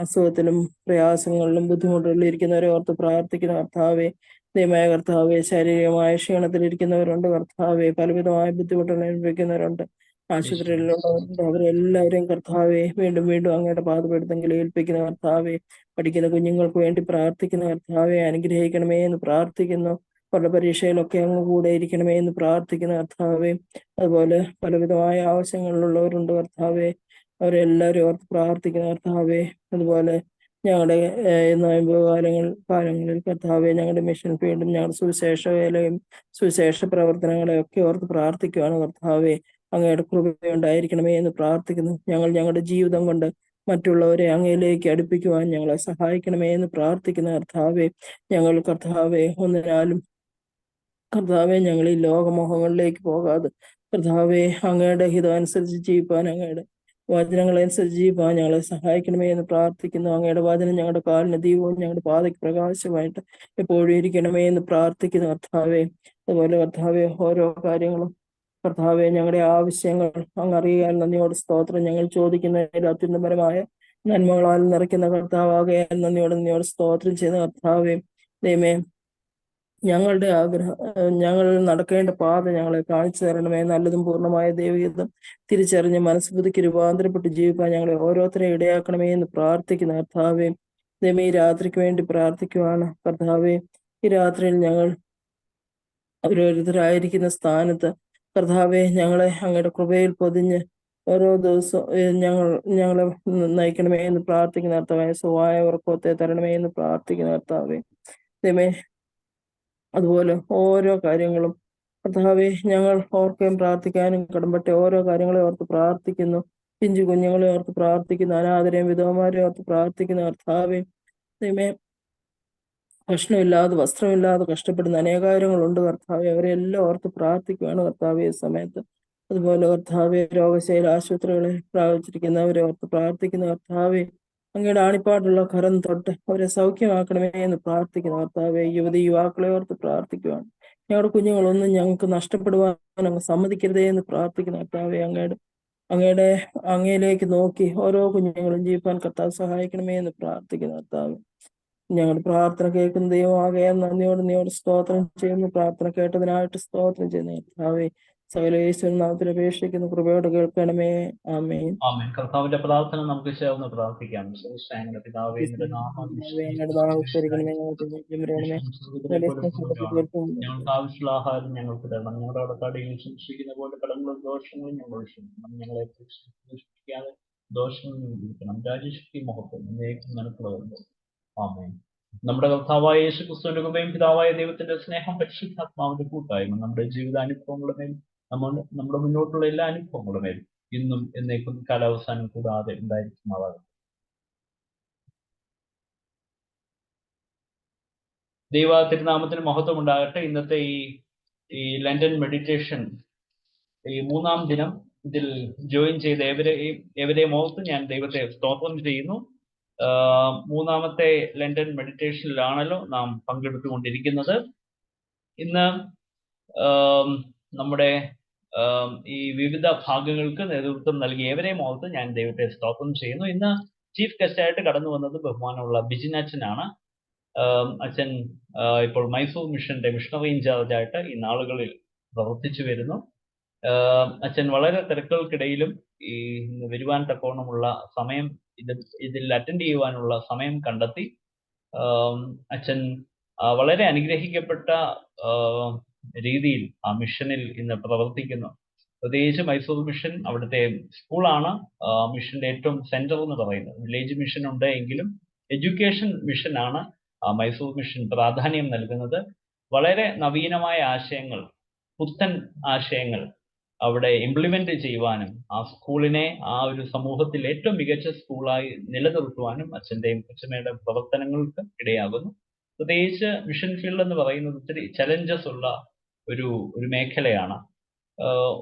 അസുഖത്തിലും പ്രയാസങ്ങളിലും ബുദ്ധിമുട്ടുകളിലും ഇരിക്കുന്നവരെ ഓർത്ത് പ്രാർത്ഥിക്കുന്ന കർത്താവെ, ദൈവമായ കർത്താവെ, ശാരീരികമായ ക്ഷീണത്തിലിരിക്കുന്നവരുണ്ട് കർത്താവെ, പലവിധമായ ബുദ്ധിമുട്ടുകൾ അനുഭവിക്കുന്നവരുണ്ട്, ആശുപത്രിയിലുള്ളവരുണ്ട്, അവരെല്ലാവരെയും കർത്താവെ വീണ്ടും അങ്ങയുടെ പാദപീഠത്തിൽ ഏൽപ്പിക്കുന്ന കർത്താവെ, പഠിക്കുന്ന കുഞ്ഞുങ്ങൾക്ക് വേണ്ടി പ്രാർത്ഥിക്കുന്ന കർത്താവെ, അനുഗ്രഹിക്കണമേ എന്ന് പ്രാർത്ഥിക്കുന്നു. അവരുടെ പരീക്ഷയിലൊക്കെ അങ്ങ് കൂടെ ഇരിക്കണമേ എന്ന് പ്രാർത്ഥിക്കുന്ന കർത്താവെ. അതുപോലെ പലവിധമായ ആവശ്യങ്ങളിലുള്ളവരുണ്ട് കർത്താവെ, അവരെല്ലാവരും ഓർത്ത് പ്രാർത്ഥിക്കുന്ന കർത്താവെ. അതുപോലെ ഞങ്ങളുടെ നോയമ്പ് കാലങ്ങളിൽ കർത്താവെ, ഞങ്ങളുടെ മിഷൻ ഫീൽഡും ഞങ്ങളുടെ സുവിശേഷ വേലയും സുവിശേഷ പ്രവർത്തനങ്ങളെയൊക്കെ ഓർത്ത് പ്രാർത്ഥിക്കുകയാണ് കർത്താവെ. അങ്ങയുടെ കൃപയുണ്ടായിരിക്കണമേ എന്ന് പ്രാർത്ഥിക്കുന്നു. ഞങ്ങളുടെ ജീവിതം കൊണ്ട് മറ്റുള്ളവരെ അങ്ങയിലേക്ക് അടുപ്പിക്കുവാൻ ഞങ്ങളെ സഹായിക്കണമേ എന്ന് പ്രാർത്ഥിക്കുന്ന കർത്താവെ, ഞങ്ങൾ കർത്താവെ ഒന്നിനാലും കർത്താവെ ഞങ്ങൾ ഈ ലോകമോഹങ്ങളിലേക്ക് പോകാതെ കർത്താവെ അങ്ങയുടെ ഹിതം അനുസരിച്ച് ജീവിപ്പാൻ, അങ്ങയുടെ വചനങ്ങളനുസരിച്ച് ജീവിപ്പാൻ ഞങ്ങളെ സഹായിക്കണമേ എന്ന് പ്രാർത്ഥിക്കുന്നു. അങ്ങയുടെ വചനം ഞങ്ങളുടെ കാലിന് ദീപവും ഞങ്ങളുടെ പാതയ്ക്ക് പ്രകാശമായിട്ട് എപ്പോഴും ഇരിക്കണമേ എന്ന് പ്രാർത്ഥിക്കുന്ന കർത്താവെ. അതുപോലെ കർത്താവെ, ഓരോ കാര്യങ്ങളും കർത്താവെ, ഞങ്ങളുടെ ആവശ്യങ്ങൾ അങ്ങ് അറിയാൻ നന്ദിയോട് സ്തോത്രം. ഞങ്ങൾ ചോദിക്കുന്നതിൽ അത്യുന്നതപരമായ നന്മകളാൽ നിറയ്ക്കുന്ന കർത്താവാകയാൽ നന്ദിയോട് സ്തോത്രം ചെയ്യുന്ന കർത്താവെ, ദൈവമേ ഞങ്ങളുടെ ഞങ്ങൾ നടക്കേണ്ട പാത ഞങ്ങളെ കാണിച്ചു തരണമേ. നല്ലതും പൂർണ്ണമായ ദൈവഹിതം തിരിച്ചറിഞ്ഞ് മനസ്സുബുദ്ധിക്ക് രൂപാന്തരപ്പെട്ട് ജീവിക്കാൻ ഞങ്ങളെ ഓരോരുത്തരെയും ഇടയാക്കണമേ എന്ന് പ്രാർത്ഥിക്കുന്ന കർത്താവെ, ദൈവമേ ഈ രാത്രിക്ക് വേണ്ടി പ്രാർത്ഥിക്കുവാണ് കർത്താവെ. ഈ രാത്രിയിൽ ഞങ്ങൾ ഓരോരുത്തരായിരിക്കുന്ന സ്ഥാനത്ത് കർത്താവെ, ഞങ്ങളെ അങ്ങയുടെ കൃപയിൽ പൊതിഞ്ഞ് ഓരോ ദിവസവും ഞങ്ങളെ നയിക്കണമേ എന്ന് പ്രാർത്ഥിക്കുന്ന കർത്താവെ. സുഖമായ ഉറക്കത്തെ തരണമേ എന്ന് പ്രാർത്ഥിക്കുന്ന കർത്താവെ, ദൈവമേ അതുപോലെ ഓരോ കാര്യങ്ങളും കർത്താവെ ഞങ്ങൾ ഓർക്കുകയും പ്രാർത്ഥിക്കാനും കടമ്പെട്ട ഓരോ കാര്യങ്ങളെ ഓർത്ത് പ്രാർത്ഥിക്കുന്നു. പിഞ്ചു കുഞ്ഞുങ്ങളെ ഓർത്ത് പ്രാർത്ഥിക്കുന്നു. അനാഥരെയും വിധവമാരെ ഓർത്ത് പ്രാർത്ഥിക്കുന്ന കർത്താവെ, ദൈവമേ ഭക്ഷണമില്ലാതെ വസ്ത്രമില്ലാതെ കഷ്ടപ്പെടുന്ന അനേകാര്യങ്ങളുണ്ട് കർത്താവെ, അവരെല്ലാം ഓർത്ത് പ്രാർത്ഥിക്കുകയാണ് കർത്താവെ ഈ സമയത്ത്. അതുപോലെ കർത്താവെ, രോഗശൈല ആശുപത്രികളെ പ്രാപിച്ചിരിക്കുന്നവരെ ഓർത്ത് പ്രാർത്ഥിക്കുന്ന കർത്താവെ, അങ്ങയുടെ ആണിപ്പാടുള്ള കരം തൊട്ട് അവരെ സൗഖ്യമാക്കണമേ എന്ന് പ്രാർത്ഥിക്കുന്ന കർത്താവെ. യുവാക്കളെ ഓർത്ത് പ്രാർത്ഥിക്കുകയാണ്. ഞങ്ങളുടെ കുഞ്ഞുങ്ങളൊന്നും ഞങ്ങൾക്ക് നഷ്ടപ്പെടുവാൻ അങ്ങ് സമ്മതിക്കരുതേ എന്ന് പ്രാർത്ഥിക്കുന്ന കർത്താവെ, അങ്ങയിലേക്ക് നോക്കി ഓരോ കുഞ്ഞുങ്ങളും ജീവിക്കാൻ കർത്താവ് സഹായിക്കണമേ എന്ന് പ്രാർത്ഥിക്കുന്ന കർത്താവ്. ഞങ്ങളുടെ പ്രാർത്ഥന കേൾക്കുന്ന ദൈവമാകയാൽ നന്ദിയോട് സ്തോത്രം ചെയ്യുന്നു. പ്രാർത്ഥന കേട്ടതിനായിട്ട് സ്തോത്രം ചെയ്യുന്നു കർത്താവേ. സകല യേശുവിൻ നാമത്തിൽ അപേക്ഷിക്കുന്ന കൃപയോട് കേൾക്കണമേ. ആമേൻ. കർത്താവിന്റെ പ്രാർത്ഥന നമുക്ക് ചേർന്ന് പ്രാർത്ഥിക്കാം. പിതാവേ, നിന്റെ നാമം ഞങ്ങൾക്ക് ആവശ്യമുള്ള ആഹാരം ഞങ്ങൾക്ക് തരണം. ഞങ്ങളുടെ കടയിൽ സൂക്ഷിക്കുന്ന പോലെ കടങ്ങളും ദോഷങ്ങളും ഞങ്ങൾ ക്ഷമിക്കണം. ഞങ്ങളെ സൂക്ഷിക്കാതെ ദോഷം നിൽക്കണം. രാജശക്തി മഹത്വം എന്നേക്കും നിനക്കുള്ളതുണ്ട്. ആമേൻ. നമ്മുടെ കർത്താവായ യേശു ക്രിസ്തുവിന്റെ കൃപയും പിതാവായ ദൈവത്തിന്റെ സ്നേഹം പരിശുദ്ധാത്മാവിന്റെ കൂട്ടായ്മ നമ്മുടെ ജീവിതാനുഭവങ്ങളുടെ മേൽ നമ്മുടെ മുന്നോട്ടുള്ള എല്ലാ അനുഭവങ്ങളുടെ മേൽ ഇന്നും എന്നേക്കും കാലാവസാനം കൂടാതെ ഉണ്ടായിരിക്കുമാറാകും. ദൈവ തിരുനാമത്തിന് മഹത്വം ഉണ്ടാകട്ടെ. ഇന്നത്തെ ഈ ലണ്ടൻ മെഡിറ്റേഷൻ ഈ 3-ാം ദിനം ഇതിൽ ജോയിൻ ചെയ്ത ഏവരെയും ഓർത്ത് ഞാൻ ദൈവത്തെ സ്തോത്രം ചെയ്യുന്നു. 3-ാമത്തെ ലണ്ടൻ മെഡിറ്റേഷനിലാണല്ലോ നാം പങ്കെടുത്തുകൊണ്ടിരിക്കുന്നത്. ഇന്ന് നമ്മുടെ ഈ വിവിധ ഭാഗങ്ങൾക്ക് നേതൃത്വം നൽകിയ ഏവരെയും ഓർത്ത് ഞാൻ ദൈവത്തെ സ്തോത്രം ചെയ്യുന്നു. ഇന്ന് ചീഫ് ഗസ്റ്റായിട്ട് കടന്നു വന്നത് ബഹുമാനമുള്ള ബിജിൻ അച്ഛനാണ്. അച്ഛൻ ഇപ്പോൾ മൈസൂർ മിഷന്റെ മിഷണറി ഇൻചാർജായിട്ട് ഈ നാളുകളിൽ പ്രവർത്തിച്ചു വരുന്നു. അച്ഛൻ വളരെ തിരക്കുകൾക്കിടയിലും ഈ വരുവാൻ തക്കവണ്ണമുള്ള സമയം ഇതിൽ അറ്റൻഡ് ചെയ്യുവാനുള്ള സമയം കണ്ടെത്തി. അച്ഛൻ വളരെ അനുഗ്രഹിക്കപ്പെട്ട രീതിയിൽ ആ മിഷനിൽ ഇന്ന് പ്രവർത്തിക്കുന്നു. പ്രത്യേകിച്ച് മൈസൂർ മിഷൻ അവിടുത്തെ സ്കൂളാണ് മിഷന്റെ ഏറ്റവും സെന്റർ എന്ന് പറയുന്നത്. വില്ലേജ് മിഷൻ ഉണ്ട് എങ്കിലും എഡ്യൂക്കേഷൻ മിഷനാണ് മൈസൂർ മിഷൻ പ്രാധാന്യം നൽകുന്നത്. വളരെ നവീനമായ ആശയങ്ങൾ, പുത്തൻ ആശയങ്ങൾ അവിടെ ഇംപ്ലിമെന്റ് ചെയ്യുവാനും ആ സ്കൂളിനെ ആ ഒരു സമൂഹത്തിൽ ഏറ്റവും മികച്ച സ്കൂളായി നിലനിർത്തുവാനും അച്ഛൻ്റെയും അച്ഛമ്മയുടെ പ്രവർത്തനങ്ങൾക്ക് ഇടയാകുന്നു. പ്രത്യേകിച്ച് മിഷൻ ഫീൽഡ് എന്ന് ഒത്തിരി ചലഞ്ചസ് ഉള്ള ഒരു മേഖലയാണ്.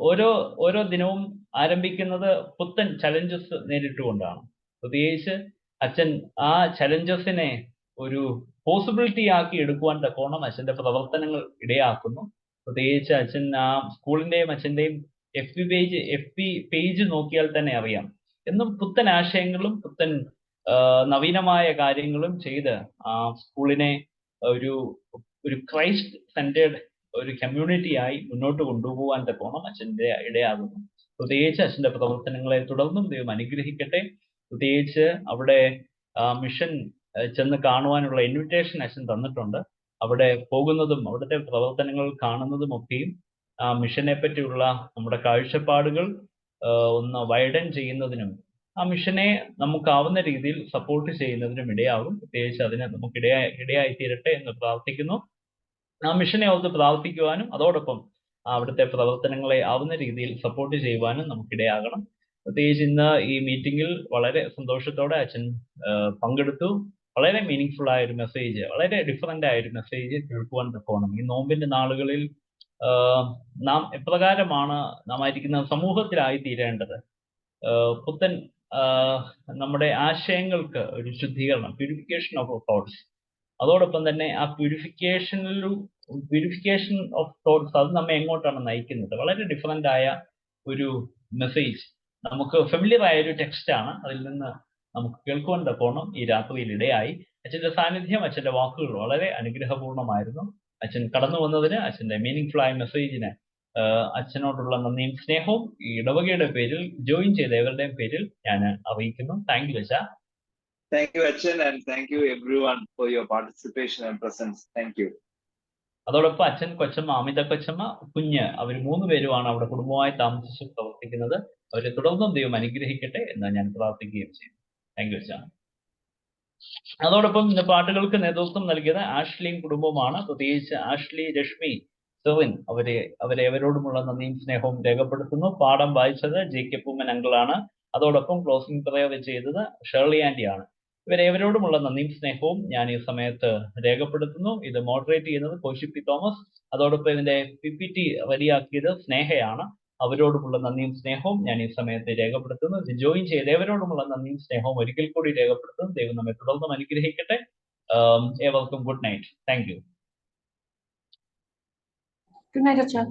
ഓരോ ദിനവും ആരംഭിക്കുന്നത് പുത്തൻ ചലഞ്ചസ് നേരിട്ടുകൊണ്ടാണ്. പ്രത്യേകിച്ച് അച്ഛൻ ആ ചലഞ്ചസിനെ ഒരു പോസിബിലിറ്റി ആക്കി എടുക്കുവാൻ തക്കോണം അച്ഛൻ്റെ പ്രവർത്തനങ്ങൾ ഇടയാക്കുന്നു. പ്രത്യേകിച്ച് അച്ഛൻ ആ സ്കൂളിൻ്റെയും അച്ഛൻ്റെയും FB പേജ് നോക്കിയാൽ തന്നെ അറിയാം. എന്നും പുത്തൻ ആശയങ്ങളും പുത്തൻ നവീനമായ കാര്യങ്ങളും ചെയ്ത് ആ സ്കൂളിനെ ഒരു ക്രൈസ്റ്റ് സെന്റേഡ് ഒരു കമ്മ്യൂണിറ്റിയായി മുന്നോട്ട് കൊണ്ടുപോകാൻ തക്കോണം അച്ഛൻ്റെ ഇടയാകുന്നു. പ്രത്യേകിച്ച് അച്ഛൻ്റെ പ്രവർത്തനങ്ങളെ തുടർന്നും ദൈവം അനുഗ്രഹിക്കട്ടെ. പ്രത്യേകിച്ച് അവിടെ മിഷൻ ചെന്ന് കാണുവാനുള്ള ഇൻവിറ്റേഷൻ അച്ഛൻ തന്നിട്ടുണ്ട്. അവിടെ പോകുന്നതും അവിടുത്തെ പ്രവർത്തനങ്ങൾ കാണുന്നതും ഒക്കെയും ആ മിഷനെ പറ്റിയുള്ള നമ്മുടെ കാഴ്ചപ്പാടുകൾ ഒന്ന് വൈഡൻ ചെയ്യുന്നതിനും ആ മിഷനെ നമുക്കാവുന്ന രീതിയിൽ സപ്പോർട്ട് ചെയ്യുന്നതിനും ഇടയാകും. പ്രത്യേകിച്ച് അതിന് നമുക്ക് ഇടയായി തീരട്ടെ എന്ന് പ്രാർത്ഥിക്കുന്നു. ആ മിഷനെ ഓർത്ത് പ്രാർത്ഥിക്കുവാനും അതോടൊപ്പം അവിടുത്തെ പ്രവർത്തനങ്ങളെ ആവുന്ന രീതിയിൽ സപ്പോർട്ട് ചെയ്യുവാനും നമുക്കിടയാകണം. പ്രത്യേകിച്ച് ഇന്ന് ഈ മീറ്റിംഗിൽ വളരെ സന്തോഷത്തോടെ അച്ഛൻ പങ്കെടുത്തു. വളരെ മീനിങ് ഫുൾ ആയ ഒരു മെസ്സേജ്, വളരെ ഡിഫറെന്റ് ആയ ഒരു മെസ്സേജ് കേൾക്കുവാൻ തക്കോണം. ഈ നോമ്പിന്റെ നാളുകളിൽ നാം എപ്രകാരമാണ് നാം ആയിരിക്കുന്ന സമൂഹത്തിലായി തീരേണ്ടത്, പുത്തൻ നമ്മുടെ ആശയങ്ങൾക്ക് ഒരു ശുദ്ധീകരണം, പ്യൂരിഫിക്കേഷൻ ഓഫ് തോട്ട്സ്, അതോടൊപ്പം തന്നെ ആ പ്യൂരിഫിക്കേഷൻ ഓഫ് തോട്ട്സ് അത് നമ്മെ എങ്ങോട്ടാണ് നയിക്കുന്നത്. വളരെ ഡിഫറെന്റ് ആയ ഒരു മെസ്സേജ്, നമുക്ക് ഫെമിലിയർ ആയ ഒരു ടെക്സ്റ്റ് ആണ്. അതിൽ നിന്ന് നമുക്ക് കേൾക്കുവാൻ തക്കോണം ഈ രാത്രിയിൽ ഇടയായി. അച്ഛൻ്റെ സാന്നിധ്യം, അച്ഛൻ്റെ വാക്കുകൾ വളരെ അനുഗ്രഹപൂർണമായിരുന്നു. അച്ഛൻ കടന്നു വന്നതിന്, അച്ഛൻ്റെ മീനിങ് ഫുൾ ആയ മെസ്സേജിന് അച്ഛനോടുള്ള നന്ദിയും സ്നേഹവും ഈ ഇടവകയുടെ പേരിൽ ജോയിൻ ചെയ്ത ഏവരുടെയും പേരിൽ ഞാൻ അറിയിക്കുന്നു. താങ്ക് യു അച്ഛ. Thank you Achan, and thank you everyone for your participation and presence. Thank you. അതോടൊപ്പം അച്ഛൻ, കൊച്ചമ്മ, അമിത കൊച്ചമ്മ, കുഞ്ഞ്, അവർ 3 പേരുമാണ് അവിടെ കുടുംബമായി താമസിച്ച് പ്രവർത്തിക്കുന്നത്. അവരെ തുടർന്നും ദൈവം അനുഗ്രഹിക്കട്ടെ എന്ന് ഞാൻ പ്രാർത്ഥിക്കുകയും ചെയ്യും. താങ്ക് യു അച്ഛ. അതോടൊപ്പം ഇന്ന് പാട്ടുകൾക്ക് നേതൃത്വം നൽകിയത് ആഷ്ലിയും കുടുംബവുമാണ്. പ്രത്യേകിച്ച് ആഷ്ലി, രശ്മി, സെറിൻ, അവരോടുമുള്ള നന്ദിയും സ്നേഹവും രേഖപ്പെടുത്തുന്നു. പാഠം വായിച്ചത് JK പൂമൻ അങ്കിളാണ്. അതോടൊപ്പം ക്ലോസിംഗ് പ്രയർ ചെയ്തത് ഷേർലി ആന്റിയാണ്. ഇവരേവരോടുമുള്ള നന്ദിയും സ്നേഹവും ഞാൻ ഈ സമയത്ത് രേഖപ്പെടുത്തുന്നു. ഇത് മോഡറേറ്റ് ചെയ്യുന്നത് കോശി തോമസ്. അതോടൊപ്പം ഇതിന്റെ PPT റെഡിയാക്കിയത് സ്നേഹയാണ്. അവരോടുമുള്ള നന്ദിയും സ്നേഹവും ഞാൻ ഈ സമയത്ത് രേഖപ്പെടുത്തുന്നു. ഇത് ജോയിൻ ചെയ്ത് ഏവരോടുമുള്ള നന്ദിയും സ്നേഹവും ഒരിക്കൽ കൂടി രേഖപ്പെടുത്തുന്നു. ദൈവം നമ്മെ തുടർന്നും അനുഗ്രഹിക്കട്ടെ. ഏവർക്കും good night. Thank you. Good night, Acha.